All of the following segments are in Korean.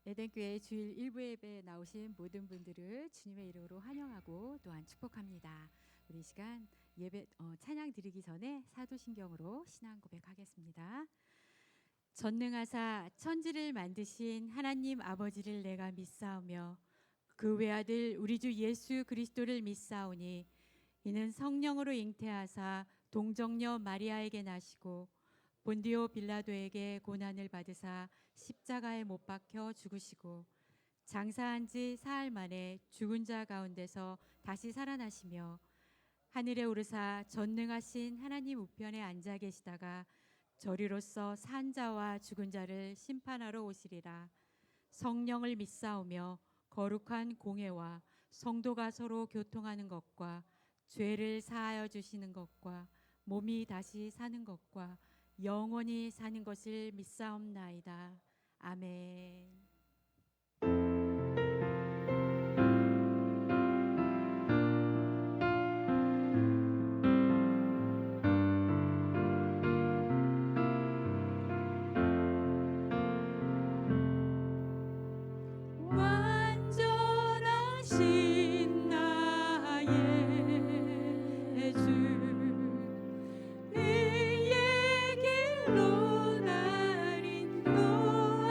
에덴교회 주일 일부 예배에 나오신 모든 분들을 주님의 이름으로 환영하고 또한 축복합니다. 우리 이 시간 예배 찬양 드리기 전에 사도신경으로 신앙 고백하겠습니다. 전능하사 천지를 만드신 하나님 아버지를 내가 믿사오며 그 외아들 우리 주 예수 그리스도를 믿사오니 이는 성령으로 잉태하사 동정녀 마리아에게 나시고 본디오 빌라도에게 고난을 받으사 십자가에 못 박혀 죽으시고 장사한 지 사흘 만에 죽은 자 가운데서 다시 살아나시며 하늘에 오르사 전능하신 하나님 우편에 앉아 계시다가 저리로서 산 자와 죽은 자를 심판하러 오시리라. 성령을 믿사오며 거룩한 공회와 성도가 서로 교통하는 것과 죄를 사하여 주시는 것과 몸이 다시 사는 것과 영원히 사는 것을 믿사옵나이다. 아멘. 완전하신 나의 주 의의 길로 날 인도하소서.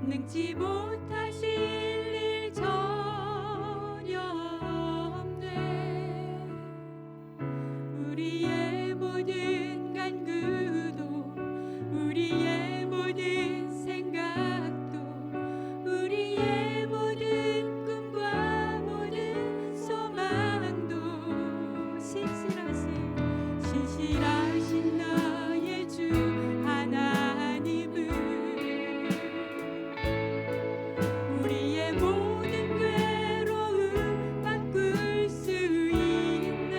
능치 못하실 일 전혀 없네. 우리의 모든 간구도 우리의 모든 생각도 우리의 모든 꿈과 모든 소망도 신실하신 나의 주 하나님은 우리의 모든 괴로움 바꿀 수 있네.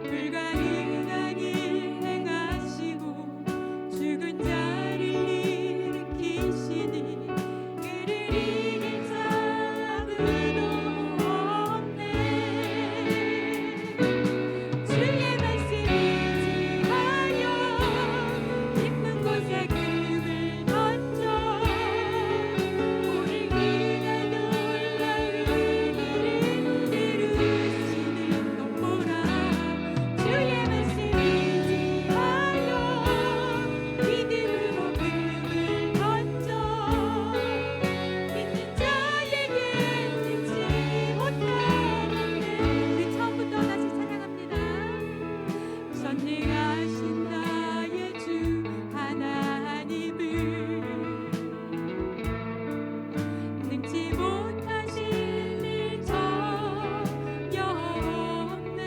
불가능한 일 행하시고 죽은 자를 일으키시니 그를 이길 자 아무도 없네. 주의 말씀 의지하여 깊은 곳에 금을 던져 오늘 그날 놀라운 일을 이루시는 것 보라. 주의 말씀 의지하여 믿음으로 금을 던져 믿는 자에게 능치 못함없네. 우리 처음부터 다시 찬양합니다. 전능하신 나의 주 하나님은 능치 못하실 일 전혀 없네.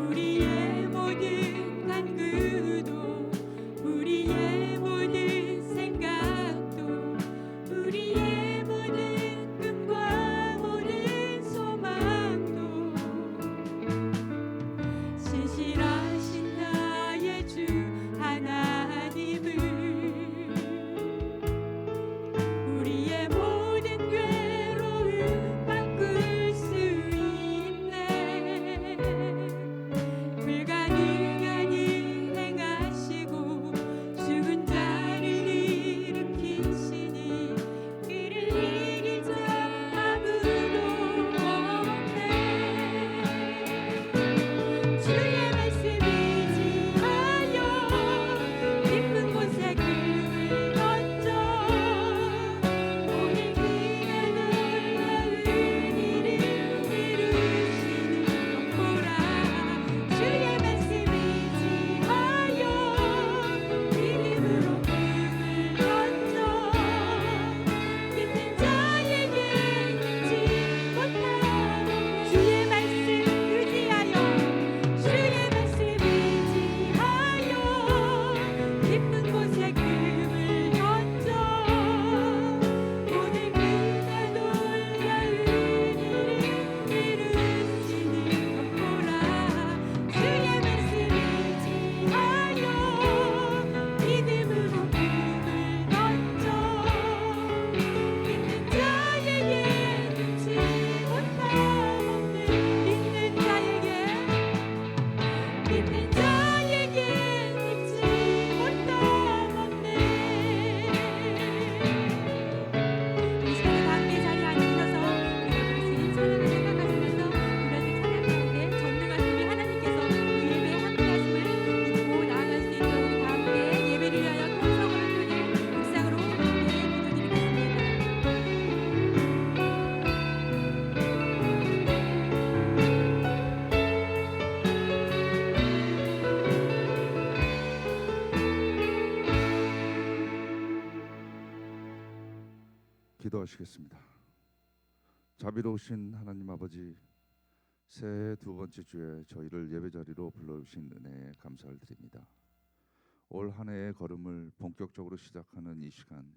우리의 모든 간구도 우리의 모든 생각도 우리의 모든 꿈과 모든 소망도 신실하신 나의 주 하나님은 우리의 모든 괴로움 바꿀 수 있네. 불가능한 일 행하시고 죽은 자를 일으키시니 그를 이길 자 아무도 없네. 주의 말씀 의지하여 깊은 곳에 금을 던져 오늘 그날 놀라운 일을 이루시는 것 보라. 주의 말씀 의지하여 믿음으로 금을 던져 믿는 자에게 능치 못함없네. 주의 말씀 의지하여 주의 말씀 의지하여 깊은 곳에 금을 던져 오늘 그날 놀라운 일을 이루시는 것 보라. 주의 말씀 의지하여 믿음으로 금을 던져 믿는 자에게 능치 못함없네. 믿는 자에게 믿는 자에게 능치 못함없네. 이 시간에 다 함께 자리에 앉으셔서 우리가 부르신 찬양을 생각하시면서 부르신 찬양 가운데 전능하신 우리 하나님께서 이 예배에 함께하심을 믿고 나아갈 수 있도록 우리 다 함께 예배를 위하여 통성을 통해 묵상으로 함께 기도드리겠습니다. 기도하시겠습니다. 자비로우신 하나님 아버지, 새해 두 번째 주에 저희를 예배자리로 불러주신 은혜에 감사를 드립니다. 올 한 해의 걸음을 본격적으로 시작하는 이 시간,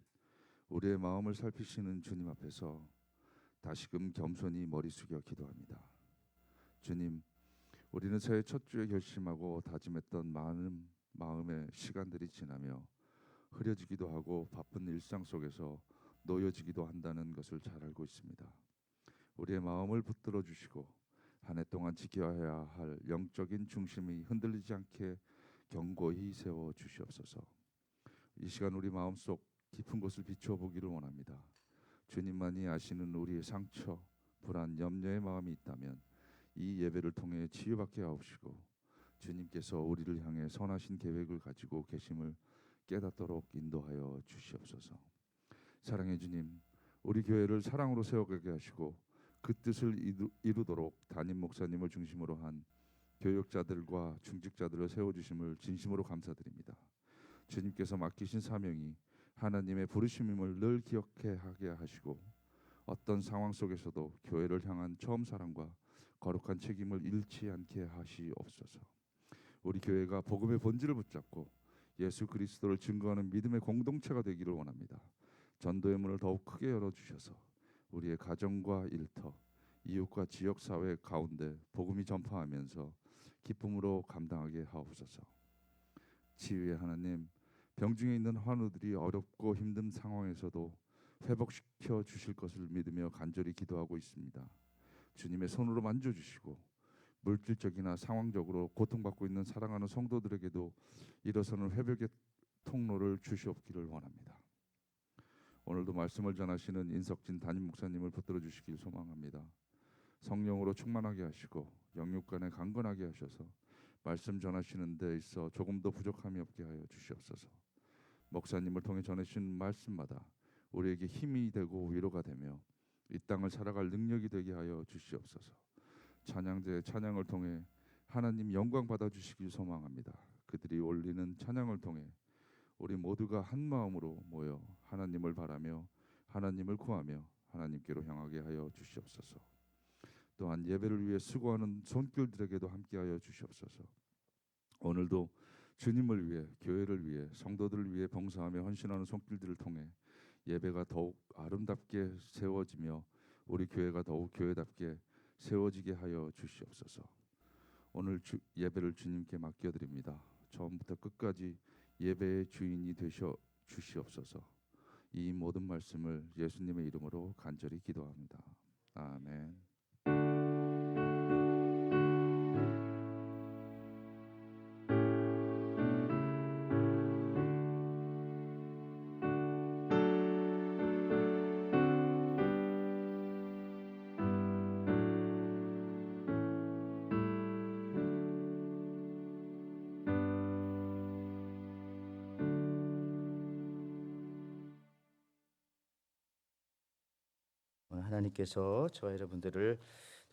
우리의 마음을 살피시는 주님 앞에서 다시금 겸손히 머리 숙여 기도합니다. 주님, 우리는 새해 첫 주에 결심하고 다짐했던 많은 마음의 시간들이 지나며 흐려지기도 하고 바쁜 일상 속에서 놓여지기도 한다는 것을 잘 알고 있습니다. 우리의 마음을 붙들어 주시고 한 해 동안 지켜야 할 영적인 중심이 흔들리지 않게 견고히 세워 주시옵소서. 이 시간 우리 마음속 깊은 곳을 비추어 보기를 원합니다. 주님만이 아시는 우리의 상처, 불안, 염려의 마음이 있다면 이 예배를 통해 치유받게 하옵시고 주님께서 우리를 향해 선하신 계획을 가지고 계심을 깨닫도록 인도하여 주시옵소서. 사랑의 주님, 우리 교회를 사랑으로 세워가게 하시고 그 뜻을 이루도록 담임 목사님을 중심으로 한 교역자들과 중직자들을 세워주심을 진심으로 감사드립니다. 주님께서 맡기신 사명이 하나님의 부르심임을 늘 기억해 하게 하시고 어떤 상황 속에서도 교회를 향한 처음 사랑과 거룩한 책임을 잃지 않게 하시옵소서. 우리 교회가 복음의 본질을 붙잡고 예수 그리스도를 증거하는 믿음의 공동체가 되기를 원합니다. 전도의 문을 더욱 크게 열어주셔서 우리의 가정과 일터, 이웃과 지역사회 가운데 복음이 전파하면서 기쁨으로 감당하게 하옵소서. 치유의 하나님, 병중에 있는 환우들이 어렵고 힘든 상황에서도 회복시켜 주실 것을 믿으며 간절히 기도하고 있습니다. 주님의 손으로 만져주시고 물질적이나 상황적으로 고통받고 있는 사랑하는 성도들에게도 일어서는 회복의 통로를 주시옵기를 원합니다. 오늘도 말씀을 전하시는 인석진 담임 목사님을 붙들어 주시길 소망합니다. 성령으로 충만하게 하시고 영육간에 강건하게 하셔서 말씀 전하시는 데 있어 조금도 부족함이 없게 하여 주시옵소서. 목사님을 통해 전하신 말씀마다 우리에게 힘이 되고 위로가 되며 이 땅을 살아갈 능력이 되게 하여 주시옵소서. 찬양자의 찬양을 통해 하나님 영광 받아 주시길 소망합니다. 그들이 올리는 찬양을 통해 우리 모두가 한 마음으로 모여 하나님을 바라며 하나님을 구하며 하나님께로 향하게 하여 주시옵소서. 또한 예배를 위해 수고하는 손길들에게도 함께하여 주시옵소서. 오늘도 주님을 위해, 교회를 위해, 성도들을 위해 봉사하며 헌신하는 손길들을 통해 예배가 더욱 아름답게 세워지며 우리 교회가 더욱 교회답게 세워지게 하여 주시옵소서. 오늘 예배를 주님께 맡겨드립니다. 처음부터 끝까지 예배의 주인이 되셔 주시옵소서. 이 모든 말씀을 예수님의 이름으로 간절히 기도합니다. 아멘. 오늘 하나님께서 저와 여러분들을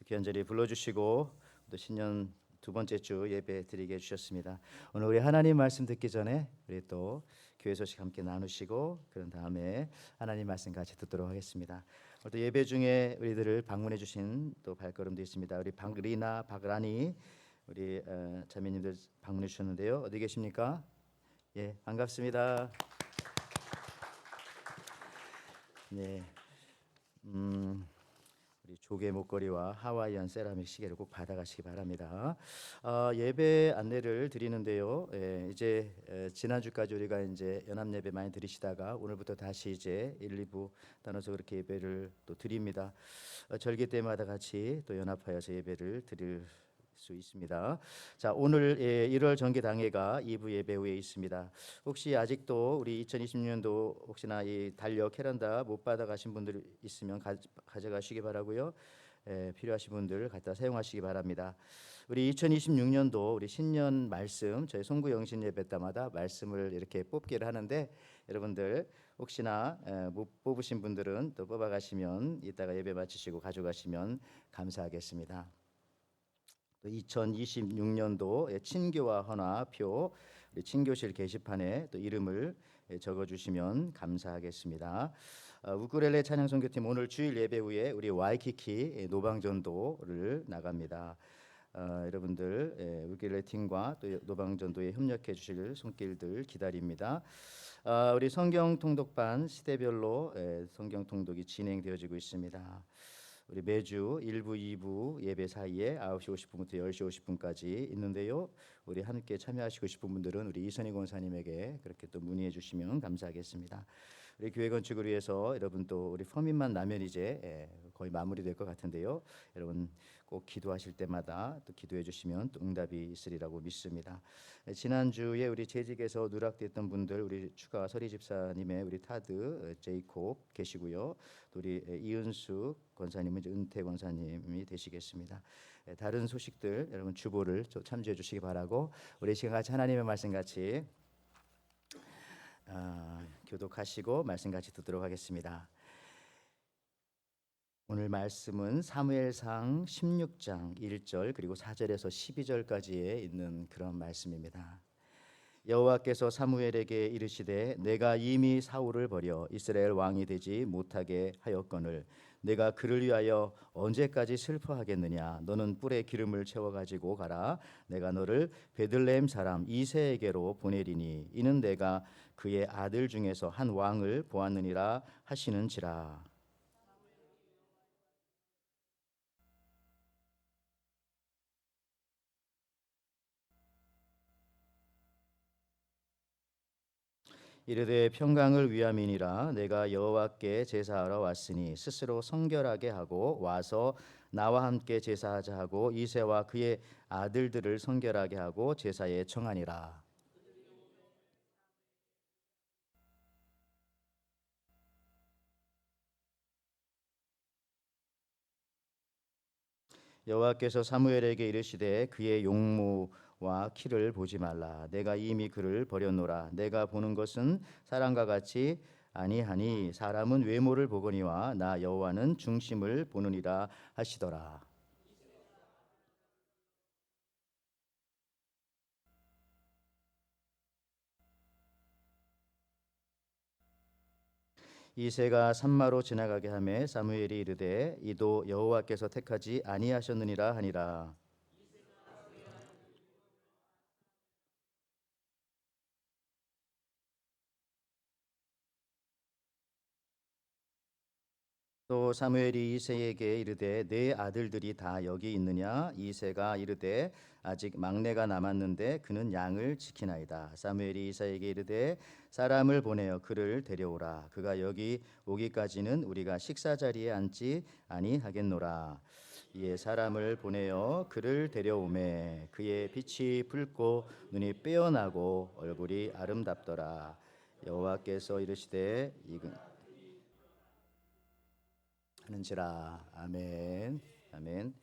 귀한 자리에 불러주시고 또 신년 두 번째 주 예배 드리게 해주셨습니다. 오늘 우리 하나님 말씀 듣기 전에 우리 또 교회 소식 함께 나누시고 그런 다음에 하나님 말씀 같이 듣도록 하겠습니다. 또 예배 중에 우리들을 방문해 주신 또 발걸음도 있습니다. 우리 박리나, 박라니 우리 자매님들 방문해 주셨는데요. 어디 계십니까? 예, 반갑습니다. 네. 우리 조개 목걸이와 하와이안 세라믹 시계를 꼭 받아가시기 바랍니다. 예배 안내를 드리는데요. 이제 지난주까지 우리가 이제 연합 예배 많이 드리시다가 오늘부터 다시 이제 1, 2부 나눠서 그렇게 예배를 또 드립니다. 절기 때마다 같이 또 연합하여서 예배를 드릴 수 있습니다. 자, 오늘 1월 정기 당회가 2부 예배 후에 있습니다. 혹시 아직도 우리 2026년도 혹시나 이 달력 캐런다 못 받아가신 분들 있으면 가져가시기 바라고요. 필요하신 분들 갖다 사용하시기 바랍니다. 우리 2026년도 우리 신년 말씀 저희 송구 영신 예배 때마다 말씀을 이렇게 뽑기를 하는데 여러분들 혹시나 못 뽑으신 분들은 또 뽑아가시면 이따가 예배 마치시고 가져가시면 감사하겠습니다. 또 2026년도 친교와 헌화표 우리 친교실 게시판에 또 이름을 적어주시면 감사하겠습니다. 우쿨렐레 찬양선교팀 오늘 주일 예배 후에 우리 와이키키 노방전도를 나갑니다. 여러분들 우쿨렐레 팀과 또 노방전도에 협력해 주실 손길들 기다립니다. 우리 성경통독반 시대별로 성경통독이 진행되어지고 있습니다. 우리 매주 1부, 2부 예배 사이에 9시 50분부터 10시 50분까지 있는데요. 우리 함께 참여하시고 싶은 분들은 우리 이선희 권사님에게 그렇게 또 문의해 주시면 감사하겠습니다. 우리 교회 건축을 위해서 여러분 또 우리 서민만 나면 이제 거의 마무리될 것 같은데요. 여러분 꼭 기도하실 때마다 또 기도해 주시면 또 응답이 있으리라고 믿습니다. 지난주에 우리 재직에서 누락됐던 분들 우리 추가 서리 집사님의 우리 타드 제이콥 계시고요. 또 우리 이은숙 권사님은 은퇴 권사님이 되시겠습니다. 다른 소식들 여러분 주보를 참조해 주시기 바라고 우리 시간 같이 하나님의 말씀 같이 교독하시고 말씀 같이 듣도록 하겠습니다. 오늘 말씀은 사무엘상 16장 1절 그리고 4절에서 12절까지에 있는 그런 말씀입니다. 여호와께서 사무엘에게 이르시되 내가 이미 사울을 버려 이스라엘 왕이 되지 못하게 하였거늘 내가 그를 위하여 언제까지 슬퍼하겠느냐. 너는 뿔에 기름을 채워 가지고 가라. 내가 너를 베들레헴 사람 이새에게로 보내리니 이는 내가 그의 아들 중에서 한 왕을 보았느니라 하시는지라. 이르되 평강을 위함이니라. 내가 여호와께 제사하러 왔으니 스스로 성결하게 하고 와서 나와 함께 제사하자 하고 이새와 그의 아들들을 성결하게 하고 제사에 청하니라. 여호와께서 사무엘에게 이르시되 그의 용모와 키를 보지 말라. 내가 이미 그를 버렸노라. 내가 보는 것은 사람과 같이 아니하니 사람은 외모를 보거니와 나 여호와는 중심을 보느니라 하시더라. 이새가 산마로 지나가게 하매 사무엘이 이르되 이도 여호와께서 택하지 아니하셨느니라 하니라. 또 사무엘이 이새에게 이르되 내 아들들이 다 여기 있느냐. 이새가 이르되 아직 막내가 남았는데 그는 양을 지키나이다. 사무엘이 이새에게 이르되 사람을 보내어 그를 데려오라. 그가 여기 오기까지는 우리가 식사 자리에 앉지 아니하겠노라. 이에 사람을 보내어 그를 데려오매 그의 빛이 붉고 눈이 빼어나고 얼굴이 아름답더라. 여호와께서 이르시되 하는지라. 아멘. 아멘.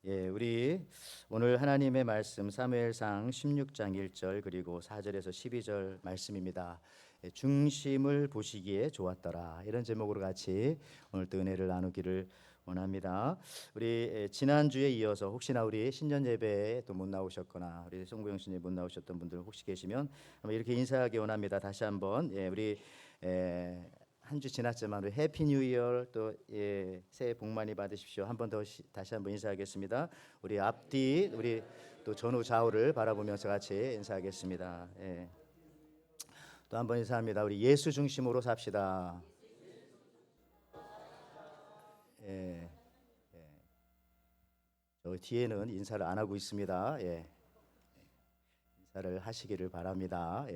예, 우리 오늘 하나님의 말씀 사무엘상 16장 1절 그리고 4절에서 12절 말씀입니다. 중심을 보시기에 좋았더라. 이런 제목으로 같이 오늘 또 은혜를 나누기를 원합니다. 우리 지난주에 이어서 혹시나 우리 신년 예배에 또 못 나오셨거나 우리 송구영 신예 못 나오셨던 분들 혹시 계시면 한번 이렇게 인사하기 원합니다. 다시 한번 우리 한 주 지났지만 해피 뉴 이어 또 새해 복 많이 받으십시오. 한 번 더 다시 한번 인사하겠습니다. 우리 앞뒤 우리 또 전후 좌우를 바라보면서 같이 인사하겠습니다. 또 한 번 인사합니다. 우리 예수 중심으로 삽시다. 저 뒤에는 인사를 안 하고 있습니다. 인사를 하시기를 바랍니다.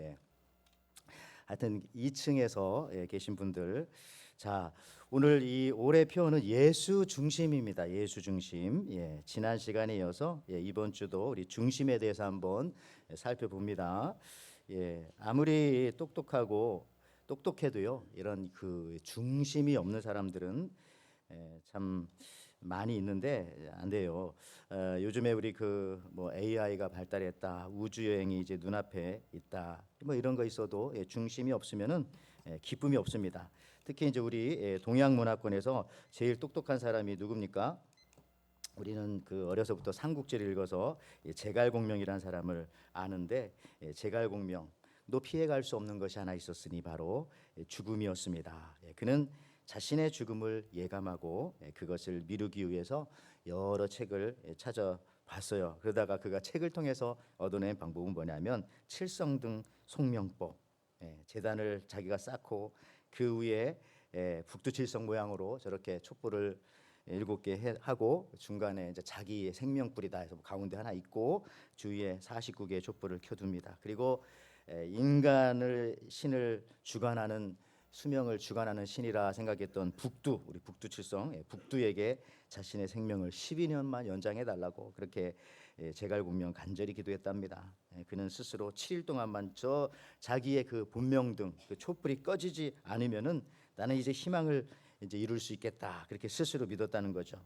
하여튼 2층에서 계신 분들, 자 오늘 이 올해 표어는 예수 중심입니다. 예수 중심. 지난 시간에 이어서 이번 주도 우리 중심에 대해서 한번 살펴봅니다. 아무리 똑똑해도요 이런 그 중심이 없는 사람들은 참 많이 있는데 안 돼요. 요즘에 우리 뭐 AI가 발달했다, 우주 여행이 이제 눈앞에 있다, 뭐 이런 거 있어도 중심이 없으면은 기쁨이 없습니다. 특히 이제 우리 동양 문화권에서 제일 똑똑한 사람이 누굽니까? 우리는 그 어려서부터 삼국지를 읽어서 제갈공명이라는 사람을 아는데 제갈공명도 피해갈 수 없는 것이 하나 있었으니 바로 죽음이었습니다. 그는 자신의 죽음을 예감하고 그것을 미루기 위해서 여러 책을 찾아봤어요. 그러다가 그가 책을 통해서 얻어낸 방법은 뭐냐면 칠성등 송명법, 제단을 자기가 쌓고 그 위에 북두칠성 모양으로 저렇게 촛불을 7개 하고 중간에 이제 자기의 생명불이다 해서 가운데 하나 있고 주위에 49개의 촛불을 켜둡니다. 그리고 인간을 신을 주관하는 수명을 주관하는 신이라 생각했던 우리 북두칠성 북두에게 자신의 생명을 12년만 연장해 달라고 그렇게 제갈공명 간절히 기도했답니다. 그는 스스로 7일 동안만 저 자기의 그 본명등 그 촛불이 꺼지지 않으면은 나는 이제 희망을 이제 이룰 수 있겠다 그렇게 스스로 믿었다는 거죠.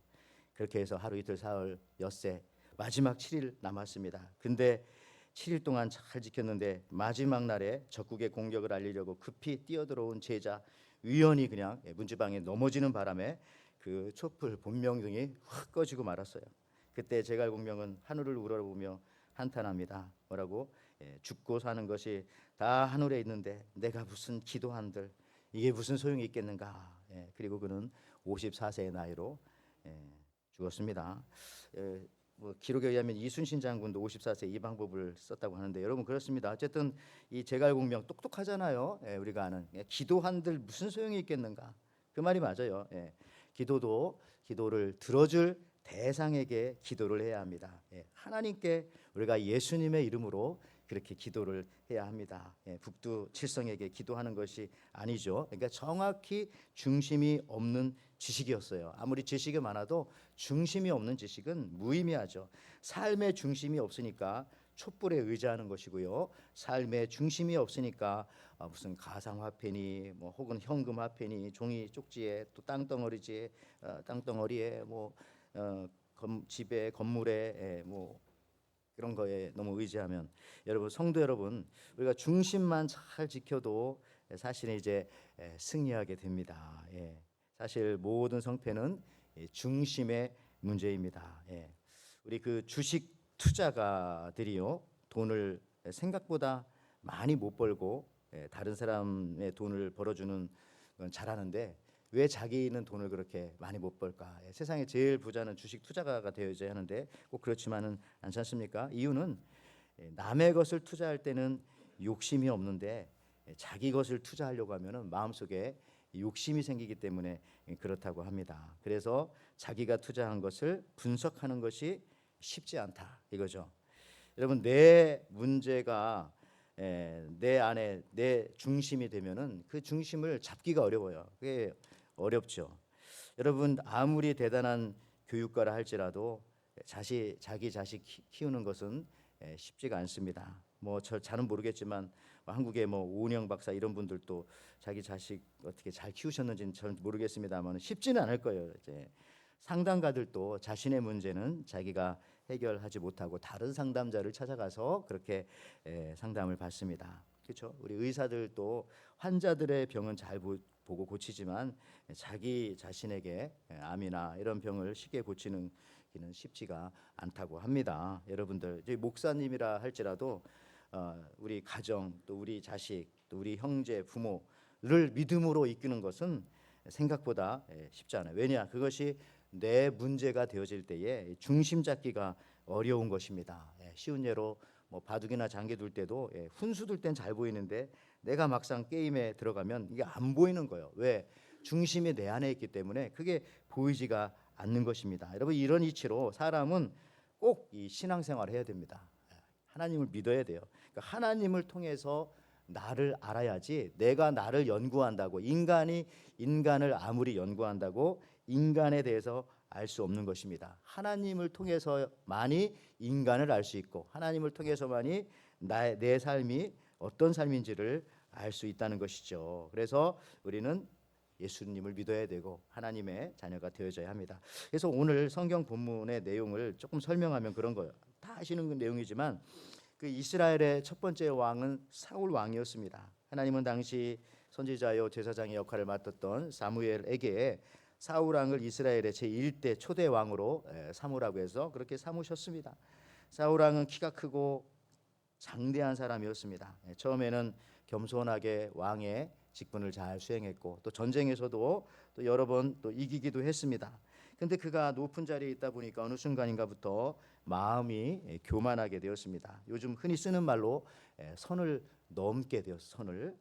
그렇게 해서 하루 이틀 사흘 엿새 마지막 7일 남았습니다. 근데 7일 동안 잘 지켰는데 마지막 날에 적국의 공격을 알리려고 급히 뛰어들어온 제자 우연히 그냥 문지방에 넘어지는 바람에 그 촛불 본명등이 확 꺼지고 말았어요. 그때 제갈공명은 하늘을 우러러보며 한탄합니다. 뭐라고? 죽고 사는 것이 다 하늘에 있는데 내가 무슨 기도한들 이게 무슨 소용이 있겠는가? 그리고 그는 54세의 나이로 죽었습니다. 뭐 기록에 의하면 이순신 장군도 54세 이 방법을 썼다고 하는데 여러분 그렇습니다. 어쨌든 이 제갈공명 똑똑하잖아요. 우리가 아는 기도한들 무슨 소용이 있겠는가? 그 말이 맞아요. 기도를 들어줄 대상에게 기도를 해야 합니다. 하나님께 우리가 예수님의 이름으로 그렇게 기도를 해야 합니다. 북두칠성에게 기도하는 것이 아니죠. 그러니까 정확히 중심이 없는 지식이었어요. 아무리 지식이 많아도 중심이 없는 지식은 무의미하죠. 삶의 중심이 없으니까 촛불에 의지하는 것이고요. 삶의 중심이 없으니까 무슨 가상화폐니 뭐 혹은 현금화폐니 종이 쪽지에 또 땅덩어리에 뭐 집에 건물에 뭐 그런 거에 너무 의지하면 여러분 성도 여러분 우리가 중심만 잘 지켜도 사실은 이제 승리하게 됩니다. 사실 모든 성패는 중심의 문제입니다. 우리 그 주식 투자가들이요 돈을 생각보다 많이 못 벌고 다른 사람의 돈을 벌어주는 건 잘하는데 왜 자기는 돈을 그렇게 많이 못 벌까? 세상에 제일 부자는 주식 투자가가 되어야 하는데 꼭 그렇지만은 않지 않습니까? 이유는 남의 것을 투자할 때는 욕심이 없는데 자기 것을 투자하려고 하면은 마음속에 욕심이 생기기 때문에 그렇다고 합니다. 그래서 자기가 투자한 것을 분석하는 것이 쉽지 않다 이거죠. 여러분 내 문제가 내 안에 내 중심이 되면은 그 중심을 잡기가 어려워요. 그게 어렵죠. 여러분 아무리 대단한 교육가라 할지라도 자기 자식 키우는 것은 쉽지가 않습니다. 뭐 잘은 모르겠지만 한국의 뭐 오은영 박사 이런 분들도 자기 자식 어떻게 잘 키우셨는지는 잘 모르겠습니다만 쉽지는 않을 거예요. 이제 상담가들도 자신의 문제는 자기가 해결하지 못하고 다른 상담자를 찾아가서 그렇게 상담을 받습니다. 그렇죠? 우리 의사들도 환자들의 병은 잘 보고 고치지만 자기 자신에게 암이나 이런 병을 쉽게 고치는 기는 쉽지가 않다고 합니다. 여러분들 목사님이라 할지라도 우리 가정 또 우리 자식 또 우리 형제 부모를 믿음으로 이끄는 것은 생각보다 쉽지 않아요. 왜냐? 그것이 내 문제가 되어질 때에 중심 잡기가 어려운 것입니다. 쉬운 예로 뭐 바둑이나 장기 둘 때도 훈수 둘 땐 잘 보이는데 내가 막상 게임에 들어가면 이게 안 보이는 거예요. 왜? 중심이 내 안에 있기 때문에 그게 보이지가 않는 것입니다. 여러분 이런 이치로 사람은 꼭 이 신앙생활을 해야 됩니다. 하나님을 믿어야 돼요. 그러니까 하나님을 통해서 나를 알아야지 내가 나를 연구한다고 인간이 인간을 아무리 연구한다고 인간에 대해서 알 수 없는 것입니다. 하나님을 통해서만이 인간을 알 수 있고 하나님을 통해서만이 내 삶이 어떤 삶인지를 알 수 있다는 것이죠. 그래서 우리는 예수님을 믿어야 되고 하나님의 자녀가 되어져야 합니다. 그래서 오늘 성경 본문의 내용을 조금 설명하면 그런 거예요. 다 아시는 내용이지만 그 이스라엘의 첫 번째 왕은 사울 왕이었습니다. 하나님은 당시 선지자요 제사장의 역할을 맡았던 사무엘에게 사울 왕을 이스라엘의 제1대 초대 왕으로 삼으라고 해서 그렇게 삼으셨습니다. 사울 왕은 키가 크고 장대한 사람이었습니다. 처음에는 겸손하게 왕의 직분을 잘 수행했고 또 전쟁에서도 또 여러 번 또 이기기도 했습니다. 근데 그가 높은 자리에 있다 보니까 어느 순간인가부터 마음이 교만하게 되었습니다. 요즘 흔히 쓰는 말로 선을 넘게 되었어요. 선을.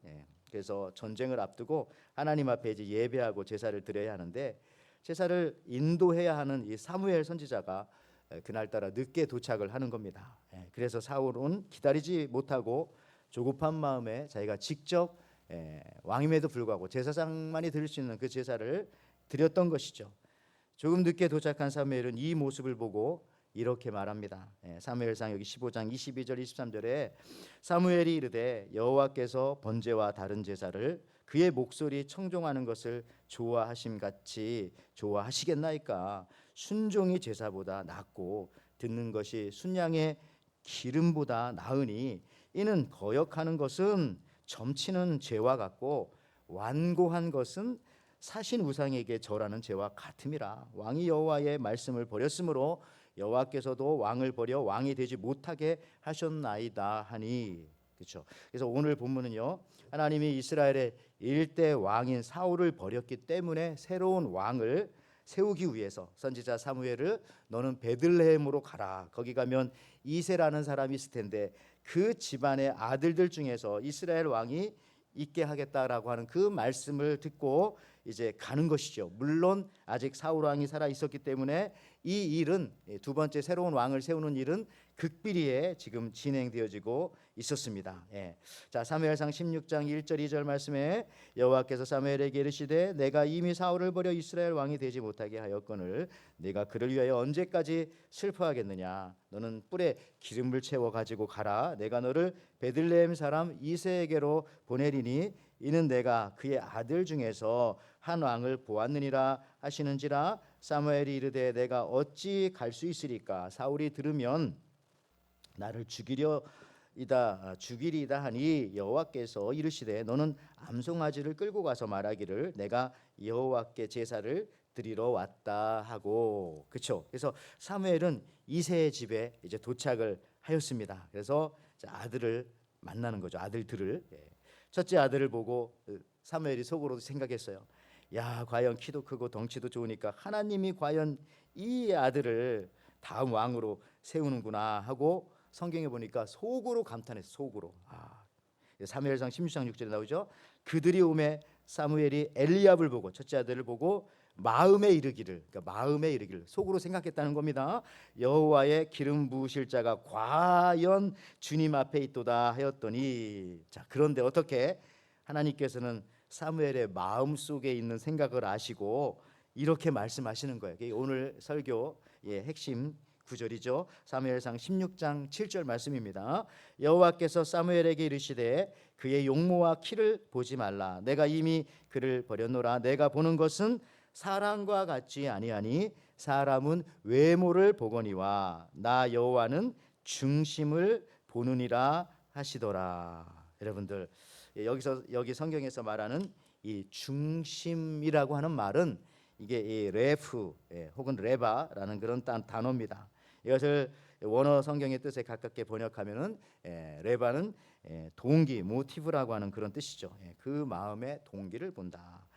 그래서 전쟁을 앞두고 하나님 앞에 이제 예배하고 제사를 드려야 하는데 제사를 인도해야 하는 이 사무엘 선지자가 그날따라 늦게 도착을 하는 겁니다. 그래서 사울은 기다리지 못하고 조급한 마음에 자기가 직접 왕임에도 불구하고 제사장만이 드릴 수 있는 그 제사를 드렸던 것이죠. 조금 늦게 도착한 사무엘은 이 모습을 보고 이렇게 말합니다. 사무엘상 여기 15장 22절 23절에 사무엘이 이르되 여호와께서 번제와 다른 제사를 그의 목소리 청종하는 것을 좋아하심 같이 좋아하시겠나이까. 순종이 제사보다 낫고 듣는 것이 순양의 기름보다 나으니 이는 거역하는 것은 점치는 죄와 같고 완고한 것은 사신 우상에게 절하는 죄와 같음이라. 왕이 여호와의 말씀을 버렸으므로 여호와께서도 왕을 버려 왕이 되지 못하게 하셨나이다 하니. 그렇죠. 그래서 오늘 본문은요, 하나님이 이스라엘의 일대 왕인 사울을 버렸기 때문에 새로운 왕을 세우기 위해서 선지자 사무엘을 너는 베들레헴으로 가라. 거기 가면 이새라는 사람이 있을 텐데 그 집안의 아들들 중에서 이스라엘 왕이 있게 하겠다라고 하는 그 말씀을 듣고 이제 가는 것이죠. 물론 아직 사울 왕이 살아 있었기 때문에 이 일은, 두 번째 새로운 왕을 세우는 일은 극비리에 지금 진행되어지고 있었습니다. 자, 사무엘상 16장 1절 2절 말씀에 여호와께서 사무엘에게 이르시되 내가 이미 사울을 버려 이스라엘 왕이 되지 못하게 하였거늘 내가 그를 위하여 언제까지 슬퍼하겠느냐. 너는 뿔에 기름을 채워 가지고 가라. 내가 너를 베들레헴 사람 이새에게로 보내리니 이는 내가 그의 아들 중에서 한 왕을 보았느니라 하시는지라. 사무엘이 이르되 내가 어찌 갈 수 있으리까. 사울이 들으면 나를 죽이리이다 하니 여호와께서 이르시되 너는 암송아지를 끌고 가서 말하기를 내가 여호와께 제사를 드리러 왔다 하고. 그렇죠. 그래서 사무엘은 이새의 집에 이제 도착을 하였습니다. 그래서 아들을 만나는 거죠. 아들들을. 첫째 아들을 보고 사무엘이 속으로 생각했어요. 야, 과연 키도 크고 덩치도 좋으니까 하나님이 과연 이 아들을 다음 왕으로 세우는구나 하고 성경에 보니까 속으로 감탄했어. 속으로. 사무엘상 16장 6절에 나오죠. 그들이 오매 사무엘이 엘리압을 보고 첫째 아들을 보고 마음에 이르기를, 그러니까 마음에 이르기를 속으로 생각했다는 겁니다. 여호와의 기름 부으실 자가 과연 주님 앞에 있도다 하였더니. 자, 그런데 어떻게 하나님께서는 사무엘의 마음 속에 있는 생각을 아시고 이렇게 말씀하시는 거예요. 이게 오늘 설교의 핵심 구절이죠. 사무엘상 16장 7절 말씀입니다. 여호와께서 사무엘에게 이르시되 그의 용모와 키를 보지 말라. 내가 이미 그를 버렸노라. 내가 보는 것은 사람과 같지 아니하니 사람은 외모를 보거니와 나 여호와는 중심을 보느니라 하시더라. 여러분들, 여기 성경에서 말하는 이 중심이라고 하는 말은 이게 이 레프 혹은 레바라는 그런 단어입니다. 이것을 원어 성경의 뜻에 가깝게 번역하면은 레바는 동기, 모티브라고 하는 그런 뜻이죠. 그 마음의 동기를 본다.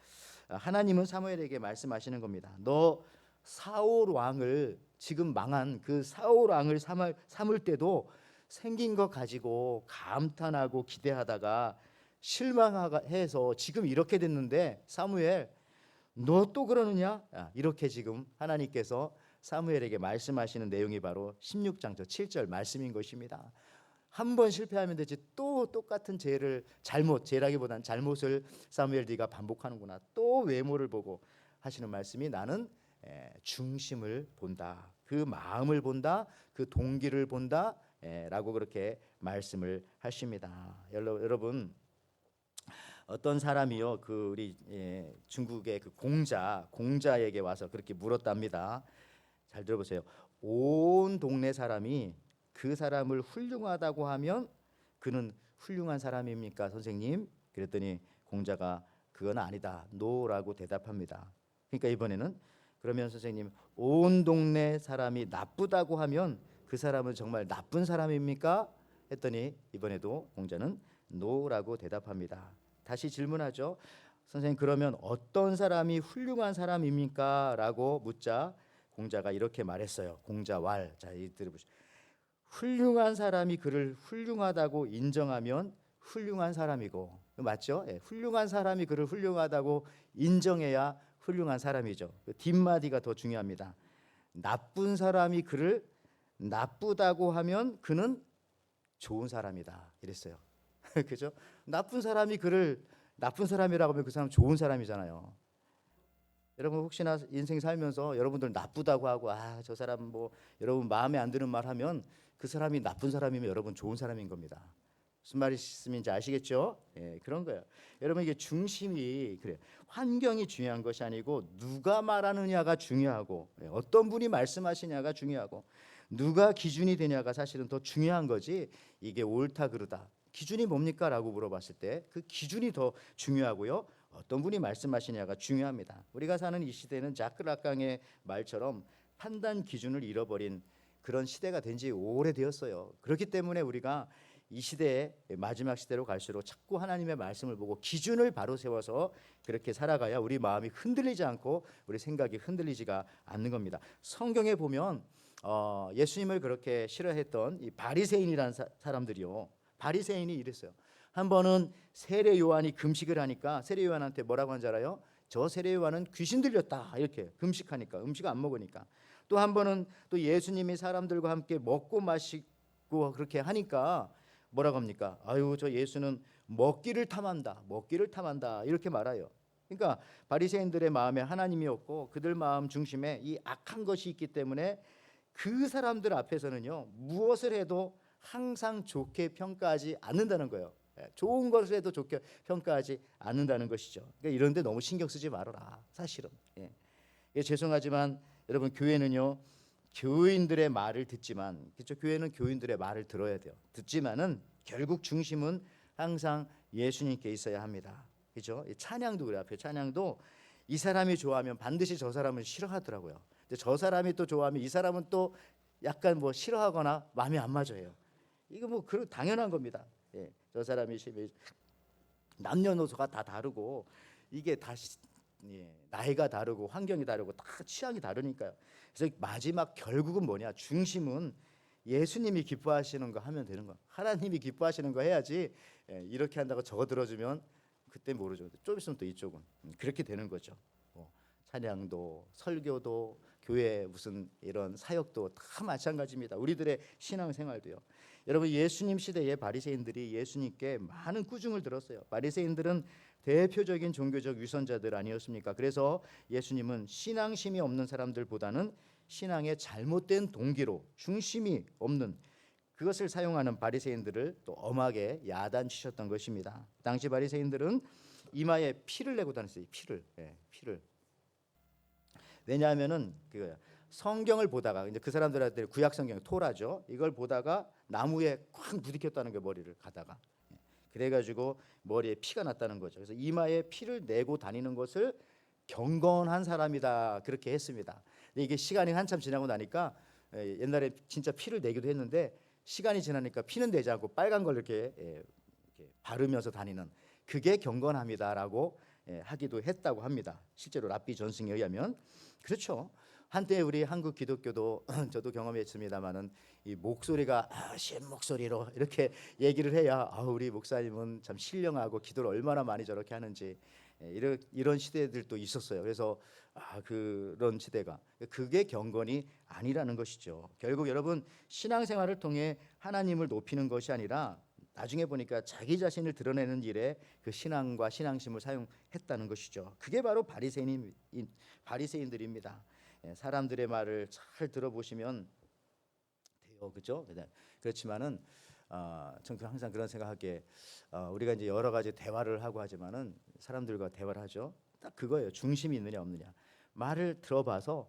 하나님은 사무엘에게 말씀하시는 겁니다. 너 사울 왕을, 지금 망한 그 사울 왕을 삼을 때도 생긴 것 가지고 감탄하고 기대하다가 실망해서 지금 이렇게 됐는데 사무엘 너 또 그러느냐? 이렇게 지금 하나님께서 사무엘에게 말씀하시는 내용이 바로 16장 7절 말씀인 것입니다. 한 번 실패하면 되지 또 똑같은 죄라기보다는 잘못을 사무엘 네가 반복하는구나. 또 외모를 보고 하시는 말씀이 나는 중심을 본다. 그 마음을 본다. 그 동기를 본다. 라고 그렇게 말씀을 하십니다. 여러분, 어떤 사람이요, 그 우리 중국의 그 공자에게 와서 그렇게 물었답니다. 잘 들어보세요. 온 동네 사람이 그 사람을 훌륭하다고 하면 그는 훌륭한 사람입니까, 선생님? 그랬더니 공자가 그건 아니다, 노라고 대답합니다. 그러니까 이번에는 그러면 선생님, 온 동네 사람이 나쁘다고 하면 그 사람은 정말 나쁜 사람입니까? 했더니 이번에도 공자는 노라고 대답합니다. 다시 질문하죠. 선생님, 그러면 어떤 사람이 훌륭한 사람입니까? 라고 묻자 공자가 이렇게 말했어요. 공자왈. 자, 이 들어보시죠. 훌륭한 사람이 그를 훌륭하다고 인정하면 훌륭한 사람이고, 맞죠? 훌륭한 사람이 그를 훌륭하다고 인정해야 훌륭한 사람이죠. 뒷마디가 더 중요합니다. 나쁜 사람이 그를 나쁘다고 하면 그는 좋은 사람이다. 이랬어요. 그죠? 나쁜 사람이 그를 나쁜 사람이라고 하면 그 사람 좋은 사람이잖아요. 여러분 혹시나 인생 살면서 여러분들 나쁘다고 하고 저 사람 뭐 여러분 마음에 안 드는 말 하면 그 사람이 나쁜 사람이면 여러분 좋은 사람인 겁니다. 무슨 말씀인지 아시겠죠? 그런 거예요. 여러분, 이게 중심이 그래요. 환경이 중요한 것이 아니고 누가 말하느냐가 중요하고 어떤 분이 말씀하시냐가 중요하고 누가 기준이 되냐가 사실은 더 중요한 거지. 이게 옳다 그르다. 기준이 뭡니까? 라고 물어봤을 때 그 기준이 더 중요하고요. 어떤 분이 말씀하시냐가 중요합니다. 우리가 사는 이 시대는 자크 락강의 말처럼 판단 기준을 잃어버린 그런 시대가 된 지 오래되었어요. 그렇기 때문에 우리가 이 시대의 마지막 시대로 갈수록 자꾸 하나님의 말씀을 보고 기준을 바로 세워서 그렇게 살아가야 우리 마음이 흔들리지 않고 우리 생각이 흔들리지가 않는 겁니다. 성경에 보면 예수님을 그렇게 싫어했던 이 바리새인이라는 사람들이요. 바리새인이 이랬어요. 한 번은 세례 요한이 금식을 하니까 세례 요한한테 뭐라고 한 줄 알아요? 저 세례 요한은 귀신 들렸다. 이렇게 금식하니까 음식 안 먹으니까. 또 한 번은 또 예수님이 사람들과 함께 먹고 마시고 그렇게 하니까 뭐라고 합니까? 아유 저 예수는 먹기를 탐한다. 먹기를 탐한다. 이렇게 말해요. 그러니까 바리새인들의 마음에 하나님이 없고 그들 마음 중심에 이 악한 것이 있기 때문에 그 사람들 앞에서는요 무엇을 해도 항상 좋게 평가하지 않는다는 거예요. 좋은 것을 해도 좋게 평가하지 않는다는 것이죠. 그러니까 이런데 너무 신경 쓰지 말아라. 사실은 죄송하지만 여러분 교회는요 교인들의 말을 듣지만 그렇죠. 교회는 교인들의 말을 들어야 돼요. 듣지만은 결국 중심은 항상 예수님께 있어야 합니다. 그렇죠? 찬양도 그래. 앞에 찬양도 이 사람이 좋아하면 반드시 저 사람은 싫어하더라고요. 근데 저 사람이 또 좋아하면 이 사람은 또 약간 뭐 싫어하거나 마음이 안 맞아요. 이거 뭐 그런 당연한 겁니다. 저 사람이 남녀노소가 다 다르고 이게 다 나이가 다르고 환경이 다르고 다 취향이 다르니까요. 그래서 마지막 결국은 뭐냐? 중심은 예수님이 기뻐하시는 거 하면 되는 거. 하나님이 기뻐하시는 거 해야지. 이렇게 한다고 저거 들어주면 그때 모르죠. 좀 있으면 또 이쪽은 그렇게 되는 거죠. 찬양도 설교도 교회 무슨 이런 사역도 다 마찬가지입니다. 우리들의 신앙생활도요. 여러분 예수님 시대의 바리새인들이 예수님께 많은 꾸중을 들었어요. 바리새인들은 대표적인 종교적 위선자들 아니었습니까? 그래서 예수님은 신앙심이 없는 사람들보다는 신앙의 잘못된 동기로 중심이 없는 그것을 사용하는 바리새인들을 또 엄하게 야단치셨던 것입니다. 당시 바리새인들은 이마에 피를 내고 다녔어요. 피를. 왜냐하면은 그 성경을 보다가 이제 그 사람들한테 구약 성경 토라죠. 이걸 보다가 나무에 쾅 부딪혔다는 게 머리를 가다가 그래가지고 머리에 피가 났다는 거죠. 그래서 이마에 피를 내고 다니는 것을 경건한 사람이다 그렇게 했습니다. 근데 이게 시간이 한참 지나고 나니까 옛날에 진짜 피를 내기도 했는데 시간이 지나니까 피는 내지 않고 빨간 걸 이렇게 바르면서 다니는 그게 경건함이다라고 하기도 했다고 합니다. 실제로 랍비 존슨에 의하면 그렇죠. 한때 우리 한국 기독교도 저도 경험했습니다마는 이 목소리가 신 목소리로 이렇게 얘기를 해야 우리 목사님은 참 신령하고 기도를 얼마나 많이 저렇게 하는지 이런 시대들도 있었어요. 그래서 그런 시대가 그게 경건이 아니라는 것이죠. 결국 여러분 신앙생활을 통해 하나님을 높이는 것이 아니라 나중에 보니까 자기 자신을 드러내는 일에 그 신앙과 신앙심을 사용했다는 것이죠. 그게 바로 바리새인들입니다. 사람들의 말을 잘 들어보시면 돼요, 그렇죠? 그렇지만은 저는 항상 그런 생각하기에 우리가 이제 여러 가지 대화를 하고 하지만은 사람들과 대화를 하죠. 딱 그거예요. 중심이 있느냐 없느냐. 말을 들어봐서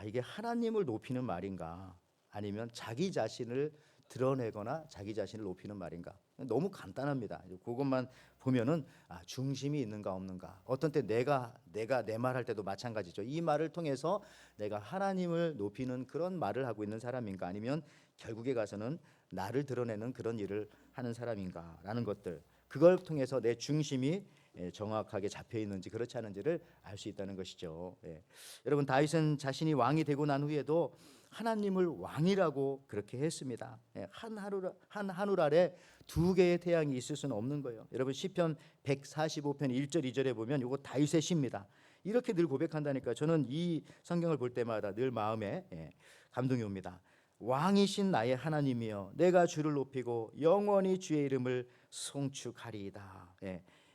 이게 하나님을 높이는 말인가 아니면 자기 자신을 드러내거나 자기 자신을 높이는 말인가. 너무 간단합니다. 그것만 보면은 중심이 있는가 없는가. 어떤 때 내가 내 말할 때도 마찬가지죠. 이 말을 통해서 내가 하나님을 높이는 그런 말을 하고 있는 사람인가 아니면 결국에 가서는 나를 드러내는 그런 일을 하는 사람인가라는 것들. 그걸 통해서 내 중심이 정확하게 잡혀 있는지 그렇지 않은지를 알 수 있다는 것이죠. 여러분 다윗은 자신이 왕이 되고 난 후에도 하나님을 왕이라고 그렇게 했습니다. 한 하늘 아래 두 개의 태양이 있을 수는 없는 거예요. 여러분 시편 145편 1절 2절에 보면 이거 다윗의 시입니다. 이렇게 늘 고백한다니까 저는 이 성경을 볼 때마다 늘 마음에 감동이 옵니다. 왕이신 나의 하나님이여 내가 주를 높이고 영원히 주의 이름을 송축하리이다.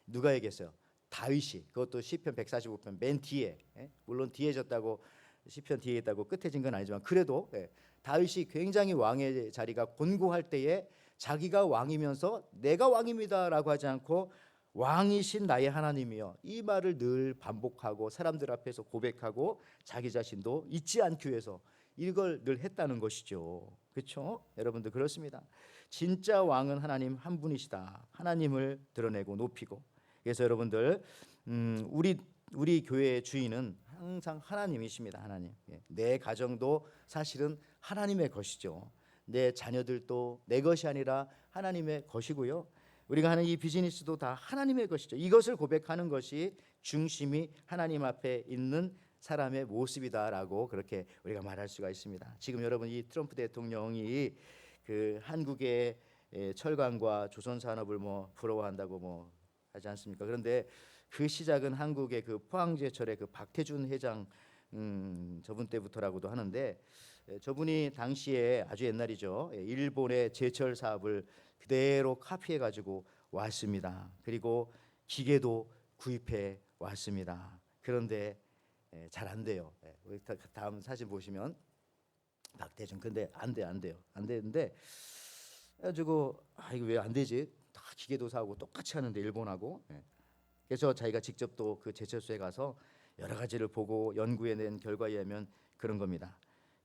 누가 얘기했어요? 다윗이. 그것도 시편 145편 맨 뒤에. 물론 뒤에 졌다고 시편 뒤에 있다고 끝에 진 건 아니지만 그래도 다윗이 굉장히 왕의 자리가 곤고할 때에 자기가 왕이면서 내가 왕입니다라고 하지 않고 왕이신 나의 하나님이여 이 말을 늘 반복하고 사람들 앞에서 고백하고 자기 자신도 잊지 않기 위해서 이걸 늘 했다는 것이죠. 그렇죠? 여러분들 그렇습니다. 진짜 왕은 하나님 한 분이시다. 하나님을 드러내고 높이고. 그래서 여러분들 우리 교회의 주인은 항상 하나님이십니다. 하나님. 내 가정도 사실은 하나님의 것이죠. 내 자녀들도 내 것이 아니라 하나님의 것이고요. 우리가 하는 이 비즈니스도 다 하나님의 것이죠. 이것을 고백하는 것이 중심이 하나님 앞에 있는 사람의 모습이다라고 그렇게 우리가 말할 수가 있습니다. 지금 여러분 이 트럼프 대통령이 그 한국의 철강과 조선 산업을 뭐 부러워한다고 뭐 하지 않습니까? 그런데 그 시작은 한국의 그 포항제철의 그 박태준 회장 저분 때부터라고도 하는데 저분이 당시에 아주 옛날이죠. 일본의 제철 사업을 그대로 카피해 가지고 왔습니다. 그리고 기계도 구입해 왔습니다. 그런데 잘 안 돼요. 다음 사진 보시면 박태준 근데 안 돼요. 안 되는데 가지고 이거 왜 안 되지? 다 기계도 사고 똑같이 하는데 일본하고. 그래서 자기가 직접 또 그 제철소에 가서 여러 가지를 보고 연구해낸 결과에 의하면 그런 겁니다.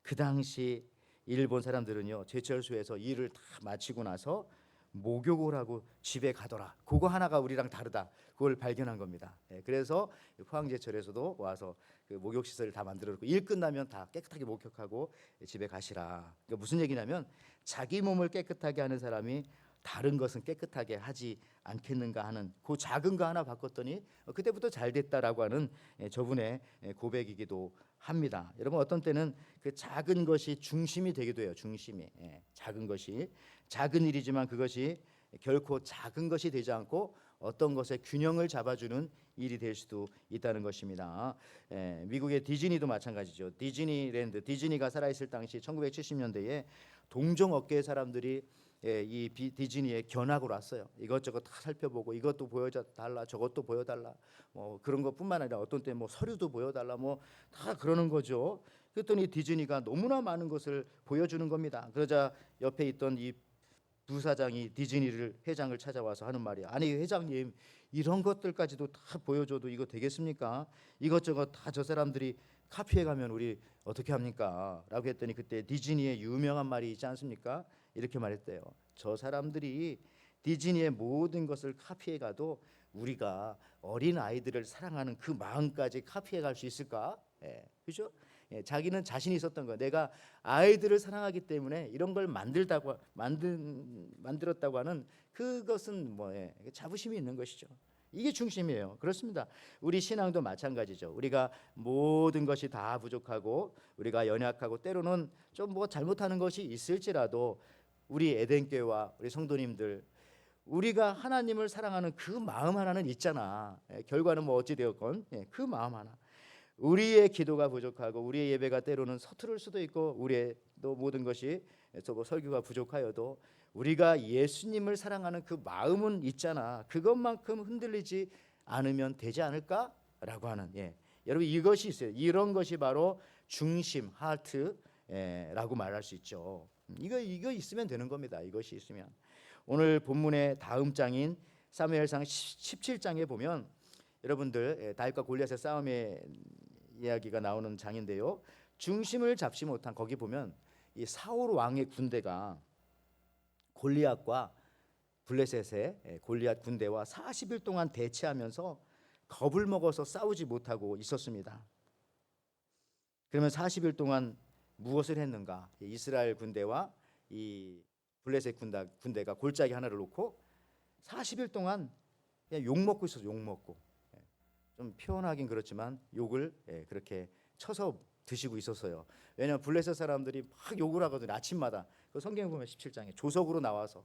그 당시 일본 사람들은요 제철소에서 일을 다 마치고 나서 목욕을 하고 집에 가더라. 그거 하나가 우리랑 다르다. 그걸 발견한 겁니다. 그래서 포항제철에서도 와서 그 목욕 시설을 다 만들어놓고 일 끝나면 다 깨끗하게 목욕하고 집에 가시라. 그러니까 무슨 얘기냐면 자기 몸을 깨끗하게 하는 사람이 다른 것은 깨끗하게 하지 않겠는가 하는 그 작은 거 하나 바꿨더니 그때부터 잘 됐다라고 하는 저분의 고백이기도 합니다. 여러분 어떤 때는 그 작은 것이 중심이 되기도 해요. 중심이 작은 것이 작은 일이지만 그것이 결코 작은 것이 되지 않고 어떤 것의 균형을 잡아주는 일이 될 수도 있다는 것입니다. 미국의 디즈니도 마찬가지죠. 디즈니랜드 디즈니가 살아있을 당시 1970년대에 동종 업계의 사람들이 이 디즈니에 견학을 왔어요. 이것저것 다 살펴보고 이것도 보여달라 저것도 보여달라 뭐 그런 것뿐만 아니라 어떤 때 뭐 서류도 보여달라 뭐 다 그러는 거죠. 그랬더니 디즈니가 너무나 많은 것을 보여주는 겁니다. 그러자 옆에 있던 이 부사장이 디즈니를 회장을 찾아와서 하는 말이 아니 회장님 이런 것들까지도 다 보여줘도 이거 되겠습니까? 이것저것 다 저 사람들이 카피해가면 우리 어떻게 합니까? 라고 했더니 그때 디즈니의 유명한 말이 있지 않습니까? 이렇게 말했대요. 저 사람들이 디즈니의 모든 것을 카피해가도 우리가 어린 아이들을 사랑하는 그 마음까지 카피해갈 수 있을까? 그죠? 자기는 자신이 있었던 거예요. 내가 아이들을 사랑하기 때문에 이런 걸 만들었다고 하는 그것은 자부심이 있는 것이죠. 이게 중심이에요. 그렇습니다. 우리 신앙도 마찬가지죠. 우리가 모든 것이 다 부족하고 우리가 연약하고 때로는 좀 뭐 잘못하는 것이 있을지라도 우리 에덴교회와 우리 성도님들 우리가 하나님을 사랑하는 그 마음 하나는 있잖아. 결과는 뭐 어찌 되었건 그 마음 하나. 우리의 기도가 부족하고 우리의 예배가 때로는 서투를 수도 있고 우리의 또 모든 것이 뭐 설교가 부족하여도 우리가 예수님을 사랑하는 그 마음은 있잖아. 그것만큼 흔들리지 않으면 되지 않을까라고 하는 여러분 이것이 있어요. 이런 것이 바로 중심 하트라고 말할 수 있죠. 이거 있으면 되는 겁니다. 이것이 있으면 오늘 본문의 다음 장인 사무엘상 17장에 보면 여러분들 다윗과 골리앗의 싸움의 이야기가 나오는 장인데요. 중심을 잡지 못한 거기 보면 이 사울 왕의 군대가 골리앗과 블레셋의 골리앗 군대와 40일 동안 대치하면서 겁을 먹어서 싸우지 못하고 있었습니다. 그러면 40일 동안 무엇을 했는가? 이스라엘 군대와 이 블레셋 군대가 골짜기 하나를 놓고 40일 동안 그냥 욕 먹고 있었어요. 욕 먹고 좀 표현하긴 그렇지만 욕을 그렇게 쳐서 드시고 있었어요. 왜냐하면 블레셋 사람들이 막 욕을 하거든요. 아침마다 그 성경에 보면 17장에 조석으로 나와서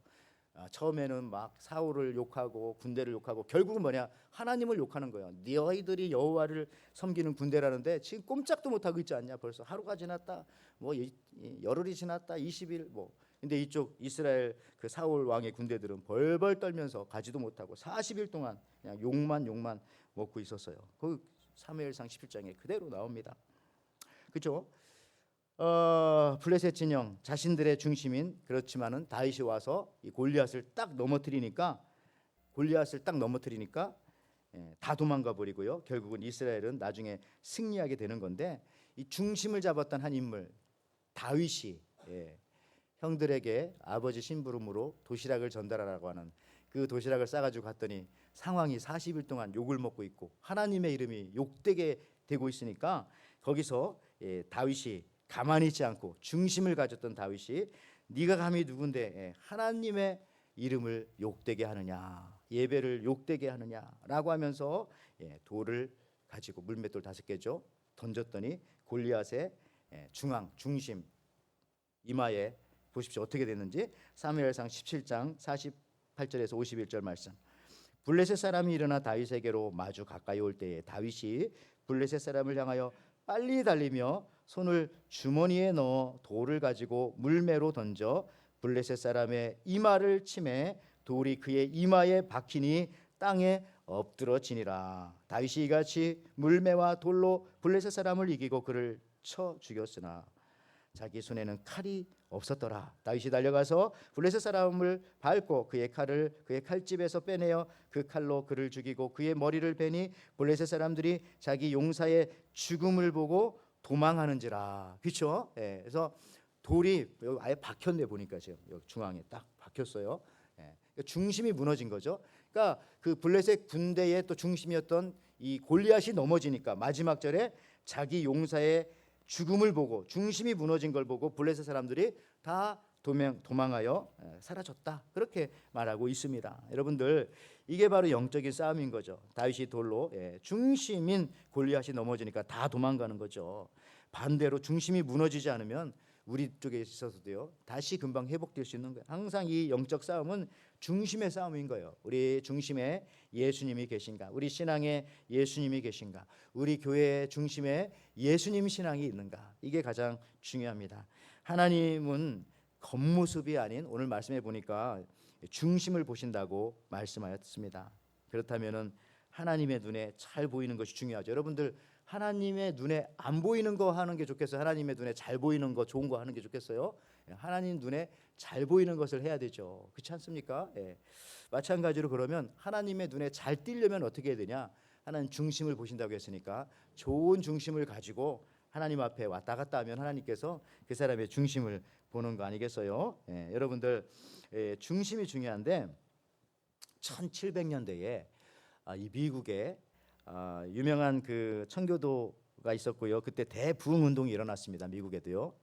처음에는 막 사울을 욕하고 군대를 욕하고 결국은 뭐냐 하나님을 욕하는 거예요. 너희들이 여호와를 섬기는 군대라는데 지금 꼼짝도 못 하고 있지 않냐. 벌써 하루가 지났다. 뭐 열흘이 지났다. 20일 뭐. 근데 이쪽 이스라엘 그 사울 왕의 군대들은 벌벌 떨면서 가지도 못하고 40일 동안 그냥 욕만 먹고 있었어요. 그 사무엘상 17장에 그대로 나옵니다. 그렇죠? 블레셋 진영 자신들의 중심인 그렇지만은 다윗이 와서 이 골리앗을 딱 넘어뜨리니까 다 도망가 버리고요. 결국은 이스라엘은 나중에 승리하게 되는 건데 이 중심을 잡았던 한 인물 다윗이 형들에게 아버지 심부름으로 도시락을 전달하라고 하는 그 도시락을 싸가지고 갔더니 상황이 40일 동안 욕을 먹고 있고 하나님의 이름이 욕되게 되고 있으니까 거기서 다윗이 가만히 있지 않고 중심을 가졌던 다윗이 네가 감히 누군데 하나님의 이름을 욕되게 하느냐, 예배를 욕되게 하느냐라고 하면서 돌을 가지고 물맷돌 5개죠 던졌더니 골리앗의 중심 이마에 보십시오 어떻게 됐는지. 사무엘상 17장 48절에서 51절 말씀. 블레셋 사람이 일어나 다윗에게로 마주 가까이 올 때에 다윗이 블레셋 사람을 향하여 빨리 달리며 손을 주머니에 넣어 돌을 가지고 물매로 던져 블레셋 사람의 이마를 치매 돌이 그의 이마에 박히니 땅에 엎드러지니라. 다윗이 이같이 물매와 돌로 블레셋 사람을 이기고 그를 쳐 죽였으나 자기 손에는 칼이 없었더라. 다윗이 달려가서 블레셋 사람을 밟고 그의 칼을 그의 칼집에서 빼내어 그 칼로 그를 죽이고 그의 머리를 베니 블레셋 사람들이 자기 용사의 죽음을 보고 도망하는지라. 그렇죠? 그래서 돌이 여기 아예 박혔네 보니까 지금 여기 중앙에 딱 박혔어요. 그러니까 중심이 무너진 거죠. 그러니까 그 블레셋 군대의 또 중심이었던 이 골리앗이 넘어지니까 마지막 절에 자기 용사의 죽음을 보고 중심이 무너진 걸 보고 블레셋 사람들이 다 도망하여 사라졌다 그렇게 말하고 있습니다. 여러분들 이게 바로 영적인 싸움인 거죠. 다윗이 돌로 중심인 골리앗이 넘어지니까 다 도망가는 거죠. 반대로 중심이 무너지지 않으면 우리 쪽에 있어서도요 다시 금방 회복될 수 있는 거예요. 항상 이 영적 싸움은 중심의 싸움인 거예요. 우리 중심에 예수님이 계신가, 우리 신앙에 예수님이 계신가, 우리 교회의 중심에 예수님 신앙이 있는가, 이게 가장 중요합니다. 하나님은 겉모습이 아닌 오늘 말씀해 보니까 중심을 보신다고 말씀하였습니다. 그렇다면은 하나님의 눈에 잘 보이는 것이 중요하죠. 여러분들 하나님의 눈에 안 보이는 거 하는 게 좋겠어요? 하나님의 눈에 잘 보이는 거 좋은 거 하는 게 좋겠어요? 하나님 눈에 잘 보이는 것을 해야 되죠. 그렇지 않습니까? 마찬가지로 그러면 하나님의 눈에 잘 띄려면 어떻게 해야 되냐? 하나님 중심을 보신다고 했으니까 좋은 중심을 가지고 하나님 앞에 왔다 갔다 하면 하나님께서 그 사람의 중심을 보는 거 아니겠어요? 여러분들 중심이 중요한데 1700년대에 이 미국에 유명한 그 청교도가 있었고요. 그때 대부흥 운동이 일어났습니다. 미국에도요.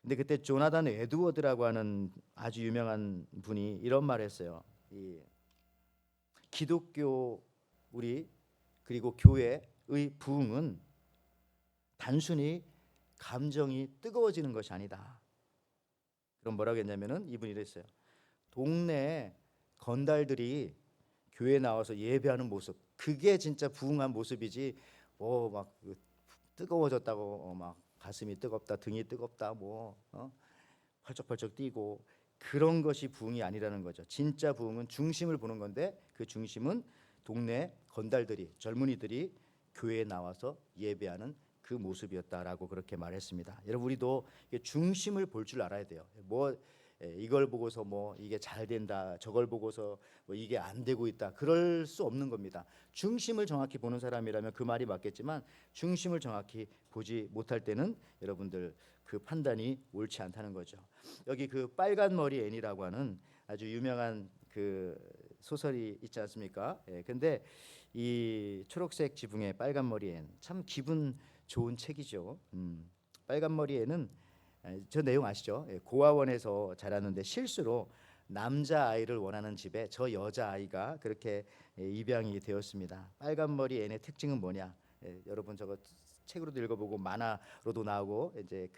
근데 그때 조나단 에드워드라고 하는 아주 유명한 분이 이런 말을 했어요. 이 기독교 우리 그리고 교회의 부흥은 단순히 감정이 뜨거워지는 것이 아니다. 그럼 뭐라고 했냐면은 이분이 이랬어요. 동네 건달들이 교회에 나와서 예배하는 모습, 그게 진짜 부흥한 모습이지. 막 뜨거워졌다고 막 가슴이 뜨겁다, 등이 뜨겁다, 펄쩍펄쩍 뛰고 그런 것이 부흥이 아니라는 거죠. 진짜 부흥은 중심을 보는 건데 그 중심은 동네 건달들이, 젊은이들이 교회에 나와서 예배하는 그 모습이었다라고 그렇게 말했습니다. 여러분 우리도 중심을 볼 줄 알아야 돼요. 이걸 보고서 이게 잘 된다, 저걸 보고서 이게 안 되고 있다, 그럴 수 없는 겁니다. 중심을 정확히 보는 사람이라면 그 말이 맞겠지만 중심을 정확히 보지 못할 때는 여러분들 그 판단이 옳지 않다는 거죠. 여기 그 빨간 머리 앤이라고 하는 아주 유명한 그 소설이 있지 않습니까? 근데 이 초록색 지붕의 빨간 머리 앤 참 기분 좋은 책이죠. 빨간 머리 앤은 저 내용 아시죠? 고아원에서 자랐는데 실수로 남자 아이를 원하는 집에 저 여자 아이가 그렇게 입양이 되었습니다. 빨간 머리 앤의 특징은 뭐냐? 여러분 저거 책으로도 읽어보고 만화로도 나오고 이제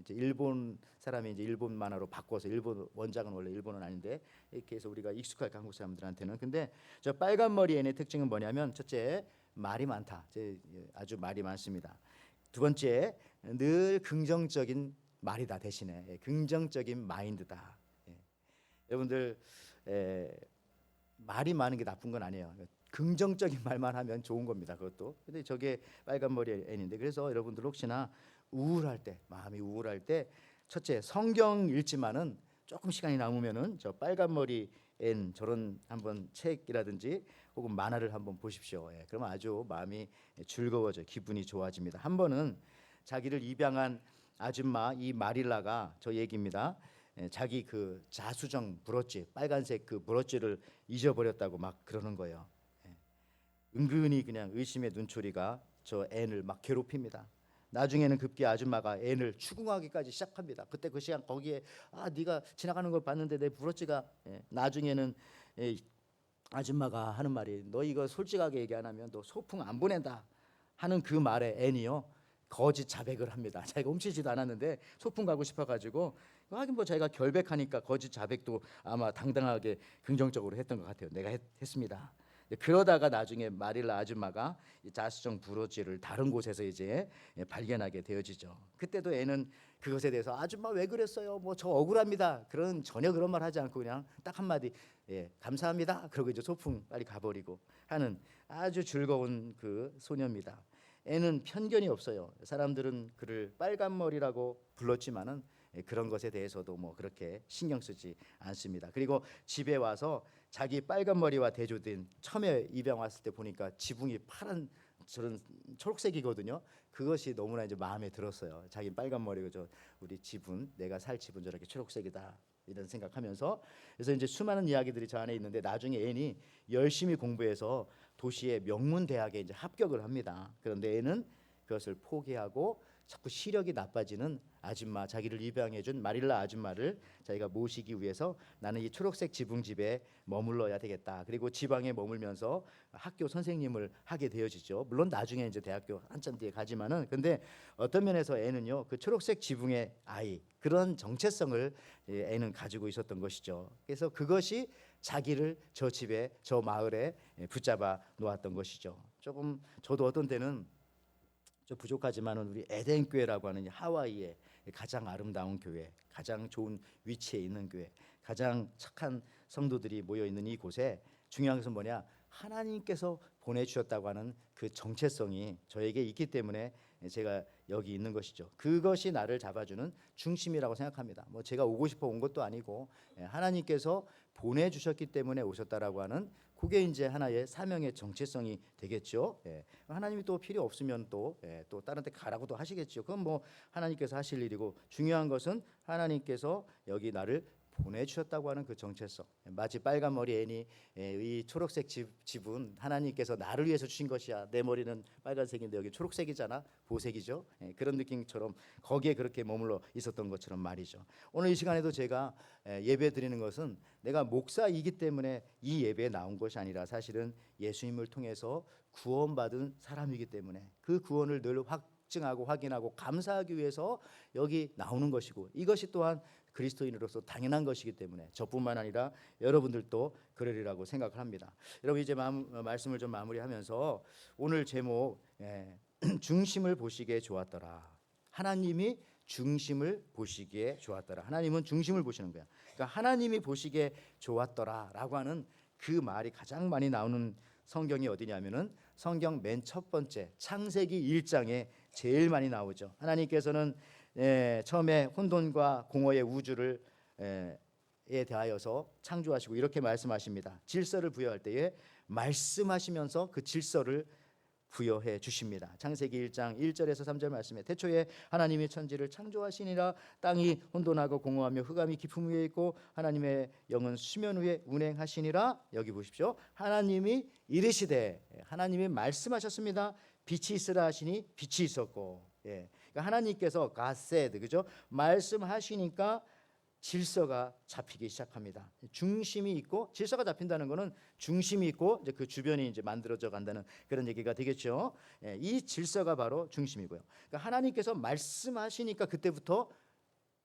일본 사람이 이제 일본 만화로 바꿔서 일본 원작은 원래 일본은 아닌데 이렇게 해서 우리가 익숙할 한국 사람들한테는. 근데 저 빨간 머리 앤의 특징은 뭐냐면 첫째 말이 많다. 아주 말이 많습니다. 두 번째 늘 긍정적인 말이다. 대신에 긍정적인 마인드다. 여러분들 말이 많은 게 나쁜 건 아니에요. 긍정적인 말만 하면 좋은 겁니다. 그것도. 근데 저게 빨간 머리 앤인데 그래서 여러분들 혹시나 우울할 때, 마음이 우울할 때 첫째 성경 읽지만은 조금 시간이 남으면은 저 빨간 머리 앤 저런 한번 책이라든지 혹은 만화를 한번 보십시오. 그러면 아주 마음이 즐거워져, 기분이 좋아집니다. 한 번은 자기를 입양한 아줌마 이 마릴라가 저 얘기입니다. 자기 그 자수정 브로치 빨간색 그 브로치를 잊어버렸다고 막 그러는 거예요. 은근히 그냥 의심의 눈초리가 저 앤을 막 괴롭힙니다. 나중에는 급기 아줌마가 앤을 추궁하기까지 시작합니다. 그때 그 시간 거기에 네가 지나가는 걸 봤는데 내 브로치가 나중에는 아줌마가 하는 말이 너 이거 솔직하게 얘기 안 하면 너 소풍 안 보낸다 하는 그 말에 앤이요 거짓 자백을 합니다. 자기가 훔치지도 않았는데 소풍 가고 싶어가지고 하긴 뭐 자기가 결백하니까 거짓 자백도 아마 당당하게 긍정적으로 했던 것 같아요. 내가 했습니다. 그러다가 나중에 마릴라 아줌마가 이 자수정 브로치를 다른 곳에서 이제 발견하게 되어지죠. 그때도 애는 그것에 대해서 아줌마 왜 그랬어요? 뭐 저 억울합니다. 전혀 그런 말 하지 않고 그냥 딱 한마디 감사합니다. 그러고 이제 소풍 빨리 가버리고 하는 아주 즐거운 그 소녀입니다. 애는 편견이 없어요. 사람들은 그를 빨간 머리라고 불렀지만은 그런 것에 대해서도 뭐 그렇게 신경 쓰지 않습니다. 그리고 집에 와서 자기 빨간 머리와 대조된 처음에 입양 왔을 때 보니까 지붕이 파란 저런 초록색이거든요. 그것이 너무나 이제 마음에 들었어요. 자기 빨간 머리고 저 우리 집은 내가 살 집은 저렇게 초록색이다 이런 생각하면서 그래서 이제 수많은 이야기들이 저 안에 있는데 나중에 앤이 열심히 공부해서 도시의 명문 대학에 이제 합격을 합니다. 그런데 앤은 그것을 포기하고 자꾸 시력이 나빠지는 아줌마 자기를 입양해준 마릴라 아줌마를 자기가 모시기 위해서 나는 이 초록색 지붕집에 머물러야 되겠다. 그리고 지방에 머물면서 학교 선생님을 하게 되어지죠. 물론 나중에 이제 대학교 한참 뒤에 가지만은 근데 어떤 면에서 애는요 그 초록색 지붕의 아이 그런 정체성을 애는 가지고 있었던 것이죠. 그래서 그것이 자기를 저 집에 저 마을에 붙잡아 놓았던 것이죠. 조금 저도 어떤 때는 좀 부족하지만은 우리 에덴 교회라고 하는 하와이의 가장 아름다운 교회, 가장 좋은 위치에 있는 교회, 가장 착한 성도들이 모여 있는 이곳에 중요한 것은 뭐냐? 하나님께서 보내주셨다고 하는 그 정체성이 저에게 있기 때문에 제가 여기 있는 것이죠. 그것이 나를 잡아주는 중심이라고 생각합니다. 뭐 제가 오고 싶어 온 것도 아니고 하나님께서 보내주셨기 때문에 오셨다라고 하는 그게 이제 하나의 사명의 정체성이 되겠죠. 하나님이 또 필요 없으면 또 다른 데 가라고도 하시겠죠. 그건 뭐 하나님께서 하실 일이고 중요한 것은 하나님께서 여기 나를 보내주셨다고 하는 그 정체성. 마치 빨간 머리 애니 이 초록색 집은 하나님께서 나를 위해서 주신 것이야. 내 머리는 빨간색인데 여기 초록색이잖아. 보색이죠. 그런 느낌처럼 거기에 그렇게 머물러 있었던 것처럼 말이죠. 오늘 이 시간에도 제가 예배 드리는 것은 내가 목사이기 때문에 이 예배에 나온 것이 아니라 사실은 예수님을 통해서 구원받은 사람이기 때문에 그 구원을 늘 확증하고 확인하고 감사하기 위해서 여기 나오는 것이고 이것이 또한 그리스도인으로서 당연한 것이기 때문에 저뿐만 아니라 여러분들도 그러리라고 생각을 합니다. 여러분 이제 말씀을 좀 마무리하면서 오늘 제목 중심을 보시기에 좋았더라. 하나님이 중심을 보시기에 좋았더라. 하나님은 중심을 보시는 거야. 그러니까 하나님이 보시기에 좋았더라라고 하는 그 말이 가장 많이 나오는 성경이 어디냐면은 성경 맨 첫 번째 창세기 1장에 제일 많이 나오죠. 하나님께서는 처음에 혼돈과 공허의 우주를 에 대하여서 창조하시고 이렇게 말씀하십니다. 질서를 부여할 때에 말씀하시면서 그 질서를 부여해 주십니다. 창세기 1장 1절에서 3절 말씀에 태초에 하나님이 천지를 창조하시니라. 땅이 혼돈하고 공허하며 흑암이 깊음 위에 있고 하나님의 영은 수면 위에 운행하시니라. 여기 보십시오. 하나님이 이르시되 하나님이 말씀하셨습니다. 빛이 있으라 하시니 빛이 있었고 그러니까 하나님께서 God said, 그죠? 말씀하시니까 질서가 잡히기 시작합니다. 중심이 있고 질서가 잡힌다는 것은 중심이 있고 이제 그 주변이 이제 만들어져 간다는 그런 얘기가 되겠죠. 이 질서가 바로 중심이고요. 그러니까 하나님께서 말씀하시니까 그때부터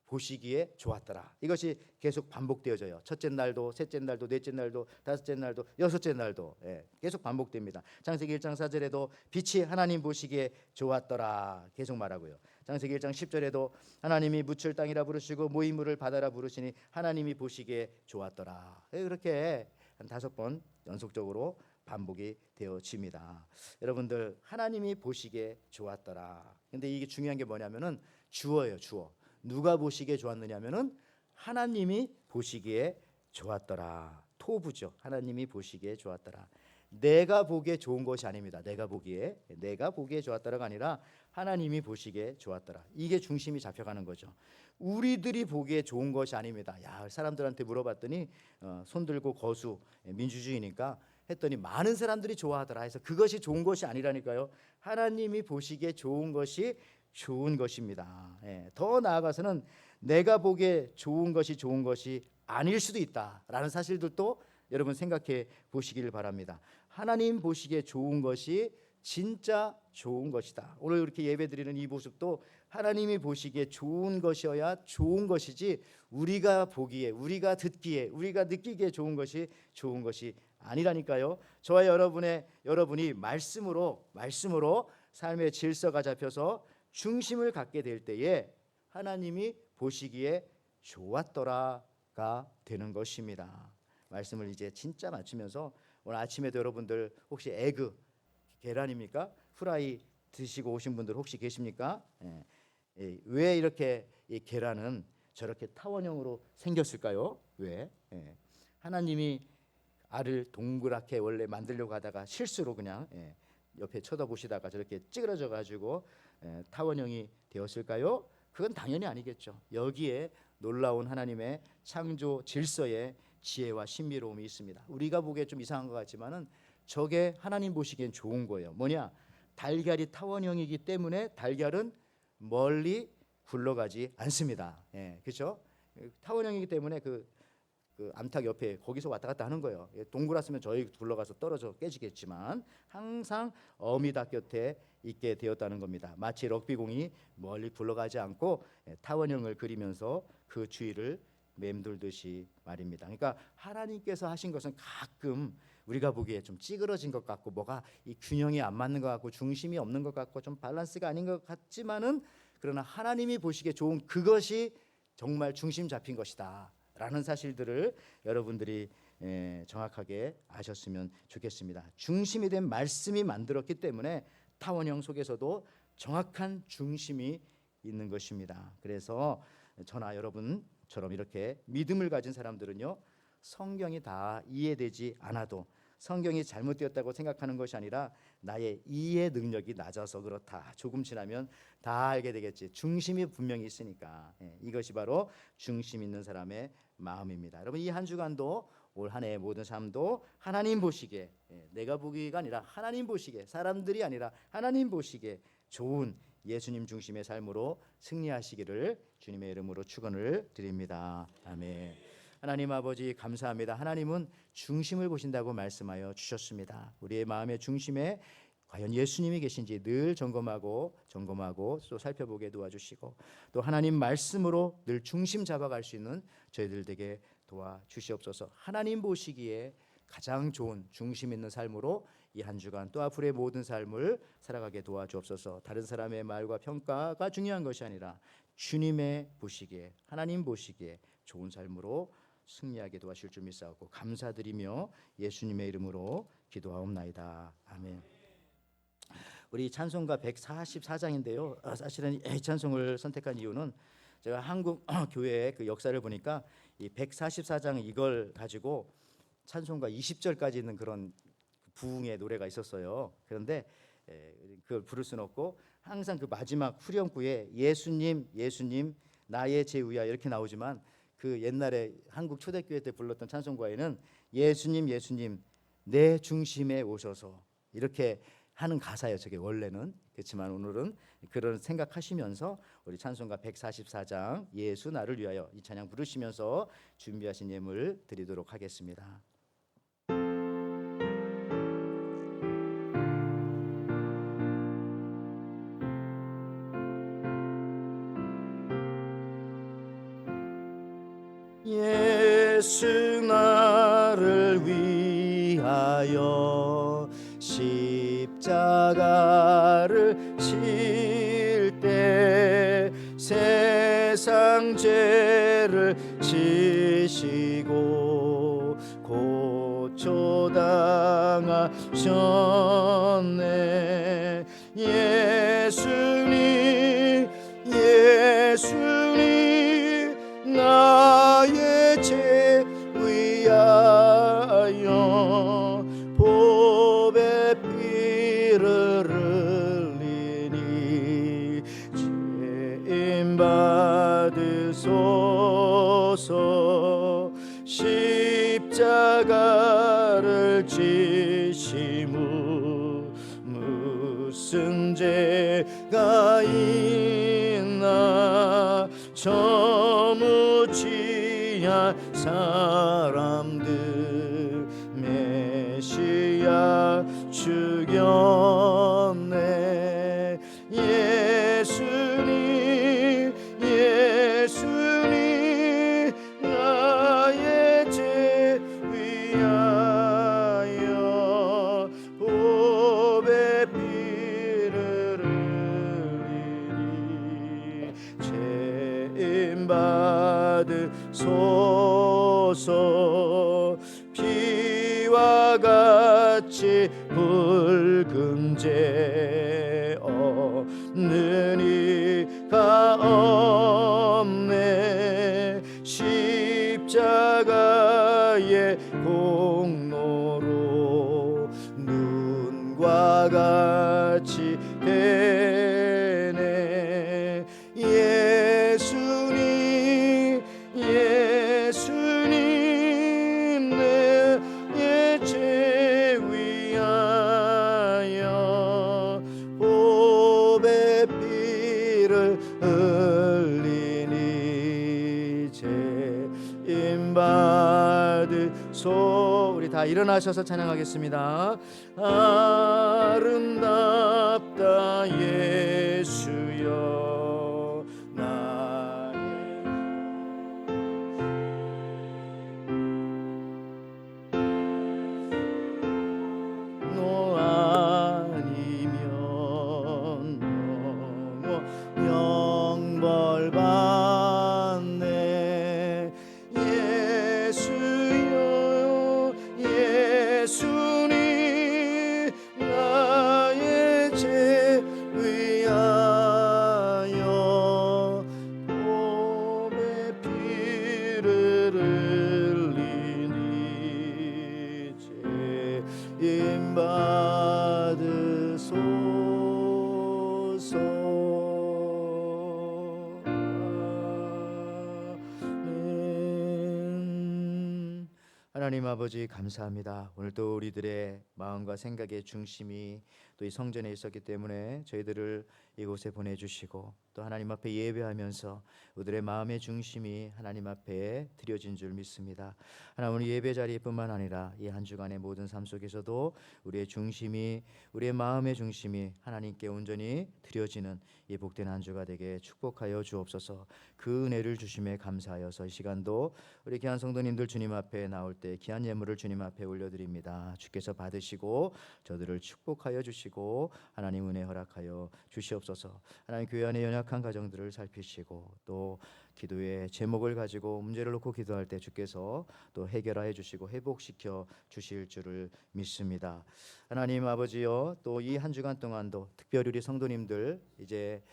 보시기에 좋았더라. 이것이 계속 반복되어져요. 첫째 날도, 셋째 날도, 넷째 날도, 다섯째 날도, 여섯째 날도 계속 반복됩니다. 창세기 1장 4절에도 빛이 하나님 보시기에 좋았더라 계속 말하고요. 창세기 1장 10절에도 하나님이 묻힐 땅이라 부르시고 모이물을 바다라 부르시니 하나님이 보시기에 좋았더라. 그렇게 한 5번 연속적으로 반복이 되어집니다. 여러분들 하나님이 보시기에 좋았더라. 근데 이게 중요한 게 뭐냐면은 주어예요. 주어. 누가 보시기에 좋았느냐면은 하나님이 보시기에 좋았더라. 토부죠. 하나님이 보시기에 좋았더라. 내가 보기에 좋은 것이 아닙니다. 내가 보기에 좋았더라가 아니라 하나님이 보시기에 좋았더라. 이게 중심이 잡혀가는 거죠. 우리들이 보기에 좋은 것이 아닙니다. 야, 사람들한테 물어봤더니 손 들고 거수, 민주주의니까 했더니 많은 사람들이 좋아하더라 해서 그것이 좋은 것이 아니라니까요. 하나님이 보시기에 좋은 것이 좋은 것입니다. 더 나아가서는 내가 보기에 좋은 것이 아닐 수도 있다라는 사실들도 여러분 생각해 보시길 바랍니다. 하나님 보시기에 좋은 것이 진짜 좋은 것이다. 오늘 이렇게 예배드리는 이 모습도 하나님이 보시기에 좋은 것이어야 좋은 것이지 우리가 보기에, 우리가 듣기에, 우리가 느끼기에 좋은 것이 아니라니까요. 저와 여러분이 말씀으로 삶의 질서가 잡혀서 중심을 갖게 될 때에 하나님이 보시기에 좋았더라가 되는 것입니다. 말씀을 이제 진짜 맞추면서 오늘 아침에도 여러분들 혹시 에그 계란입니까? 후라이 드시고 오신 분들 혹시 계십니까? 왜 이렇게 이 계란은 저렇게 타원형으로 생겼을까요? 왜? 하나님이 알을 동그랗게 원래 만들려고 하다가 실수로 그냥 옆에 쳐다보시다가 저렇게 찌그러져 가지고 타원형이 되었을까요? 그건 당연히 아니겠죠. 여기에 놀라운 하나님의 창조 질서에 지혜와 신비로움이 있습니다. 우리가 보기에 좀 이상한 것 같지만은 저게 하나님 보시기엔 좋은 거예요. 뭐냐? 달걀이 타원형이기 때문에 달걀은 멀리 굴러가지 않습니다. 그렇죠? 타원형이기 때문에 그 암탉 옆에 거기서 왔다 갔다 하는 거예요. 동그랗으면 저희 굴러가서 떨어져 깨지겠지만 항상 어미닭 곁에 있게 되었다는 겁니다. 마치 럭비공이 멀리 굴러가지 않고 타원형을 그리면서 그 주위를 맴돌듯이 말입니다. 그러니까 하나님께서 하신 것은 가끔 우리가 보기에 좀 찌그러진 것 같고 뭐가 이 균형이 안 맞는 것 같고 중심이 없는 것 같고 좀 밸런스가 아닌 것 같지만은 그러나 하나님이 보시기에 좋은 그것이 정말 중심 잡힌 것이다 라는 사실들을 여러분들이 정확하게 아셨으면 좋겠습니다. 중심이 된 말씀이 만들었기 때문에 타원형 속에서도 정확한 중심이 있는 것입니다. 그래서 저나 여러분처럼 이렇게 믿음을 가진 사람들은요, 성경이 다 이해되지 않아도 성경이 잘못되었다고 생각하는 것이 아니라 나의 이해 능력이 낮아서 그렇다. 조금 지나면 다 알게 되겠지. 중심이 분명히 있으니까. 이것이 바로 중심 있는 사람의 마음입니다. 여러분, 이 한 주간도 올 한 해의 모든 삶도 하나님 보시기에, 내가 보기가 아니라 하나님 보시기에, 사람들이 아니라 하나님 보시기에 좋은 예수님 중심의 삶으로 승리하시기를 주님의 이름으로 축원을 드립니다. 아멘. 하나님 아버지 감사합니다. 하나님은 중심을 보신다고 말씀하여 주셨습니다. 우리의 마음의 중심에 과연 예수님이 계신지 늘 점검하고 또 살펴보게 도와주시고 또 하나님 말씀으로 늘 중심 잡아갈 수 있는 저희들 되게 도와주시옵소서. 하나님 보시기에 가장 좋은 중심 있는 삶으로 이 한 주간 또 앞으로의 모든 삶을 살아가게 도와주옵소서. 다른 사람의 말과 평가가 중요한 것이 아니라 주님의 보시기에, 하나님 보시기에 좋은 삶으로 승리하게 도와주실 줄 믿사오고 감사드리며 예수님의 이름으로 기도하옵나이다. 아멘. 우리 찬송가 144장인데요. 사실은 이 찬송을 선택한 이유는 제가 한국 교회의 그 역사를 보니까 이 144장 이걸 가지고 찬송가 20절까지 있는 그런 부흥의 노래가 있었어요. 그런데 그걸 부를 수는 없고 항상 그 마지막 후렴구에 예수님 예수님 나의 제우야 이렇게 나오지만 그 옛날에 한국 초대교회 때 불렀던 찬송가에는 예수님 예수님 내 중심에 오셔서 이렇게 하는 가사예요. 저게 원래는. 그렇지만 오늘은 그런 생각하시면서 우리 찬송가 144장 예수 나를 위하여 이 찬양 부르시면서 준비하신 예물 드리도록 하겠습니다. 예수 나를 위하여 십자가를 질 때 세상 죄를 지시고 고초당하셨네. 예수님 나의 죄 위하여 무슨 죄가 있나 저 무지한 사람들 메시아 죽였네. 예수님 예수님 나의 죄 위하여 보배 피를 흘리니 죄인 받으소서. 피와 같이 붉은 죄 없는 이가 없네. 십자가의 공로로 눈과 같이 되네. 예수님 예수님 내 죄 위하여 보배 피를 흘리니 죄인 받으소. 우리 다 일어나셔서 찬양하겠습니다. 아름답다 예수여 나의 너 아니면 영벌 받네. 예수여 예수님 나의 죄 위하여 보배 피를 흘리니 죄인 받으소서. 아멘. 하나님 아버지 감사합니다. 오늘도 우리들의 마음과 생각의 중심이 또 이 성전에 있었기 때문에 저희들을 이곳에 보내주시고 또 하나님 앞에 예배하면서 우리들의 마음의 중심이 하나님 앞에 드려진 줄 믿습니다. 하나님 오늘 예배 자리뿐만 아니라 이 한 주간의 모든 삶 속에서도 우리의 중심이 우리의 마음의 중심이 하나님께 온전히 드려지는 이 복된 한 주가 되게 축복하여 주옵소서. 그 은혜를 주심에 감사하여서 이 시간도 우리 귀한 성도님들 주님 앞에 나올 때 귀한 예물을 주님 앞에 올려드립니다. 주께서 받으시고 저들을 축복하여 주시고 하나님 은혜 허락하여 주시옵소서. 하나님 교회 안에 연약한 가정들을 살피시고 또 기도의 제목을 가지고 문제를 놓고 기도할 때 주께서 또 해결하여 주시고 회복시켜 주실 줄을 믿습니다. 하나님 아버지여 또 이 한 주간 동안도 특별히 우리 성도님들 이제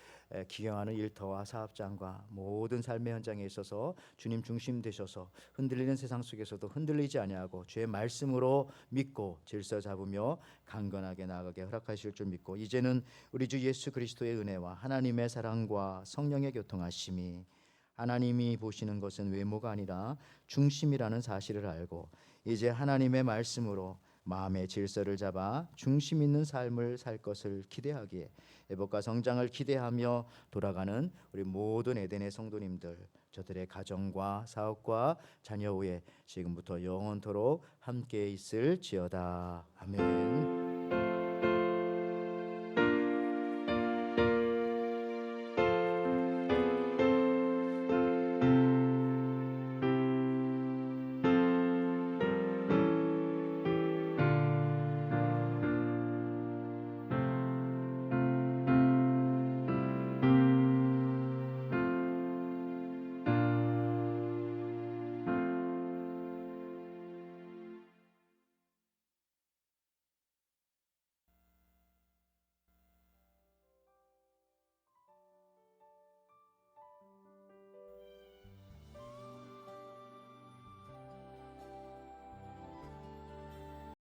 기경하는 일터와 사업장과 모든 삶의 현장에 있어서 주님 중심 되셔서 흔들리는 세상 속에서도 흔들리지 아니하고 주의 말씀으로 믿고 질서 잡으며 강건하게 나아가게 허락하실 줄 믿고 이제는 우리 주 예수 그리스도의 은혜와 하나님의 사랑과 성령의 교통하심이 하나님이 보시는 것은 외모가 아니라 중심이라는 사실을 알고 이제 하나님의 말씀으로 마음의 질서를 잡아 중심 있는 삶을 살 것을 기대하기에 회복과 성장을 기대하며 돌아가는 우리 모든 에덴의 성도님들 저들의 가정과 사업과 자녀 후에 지금부터 영원토록 함께 있을지어다. 아멘.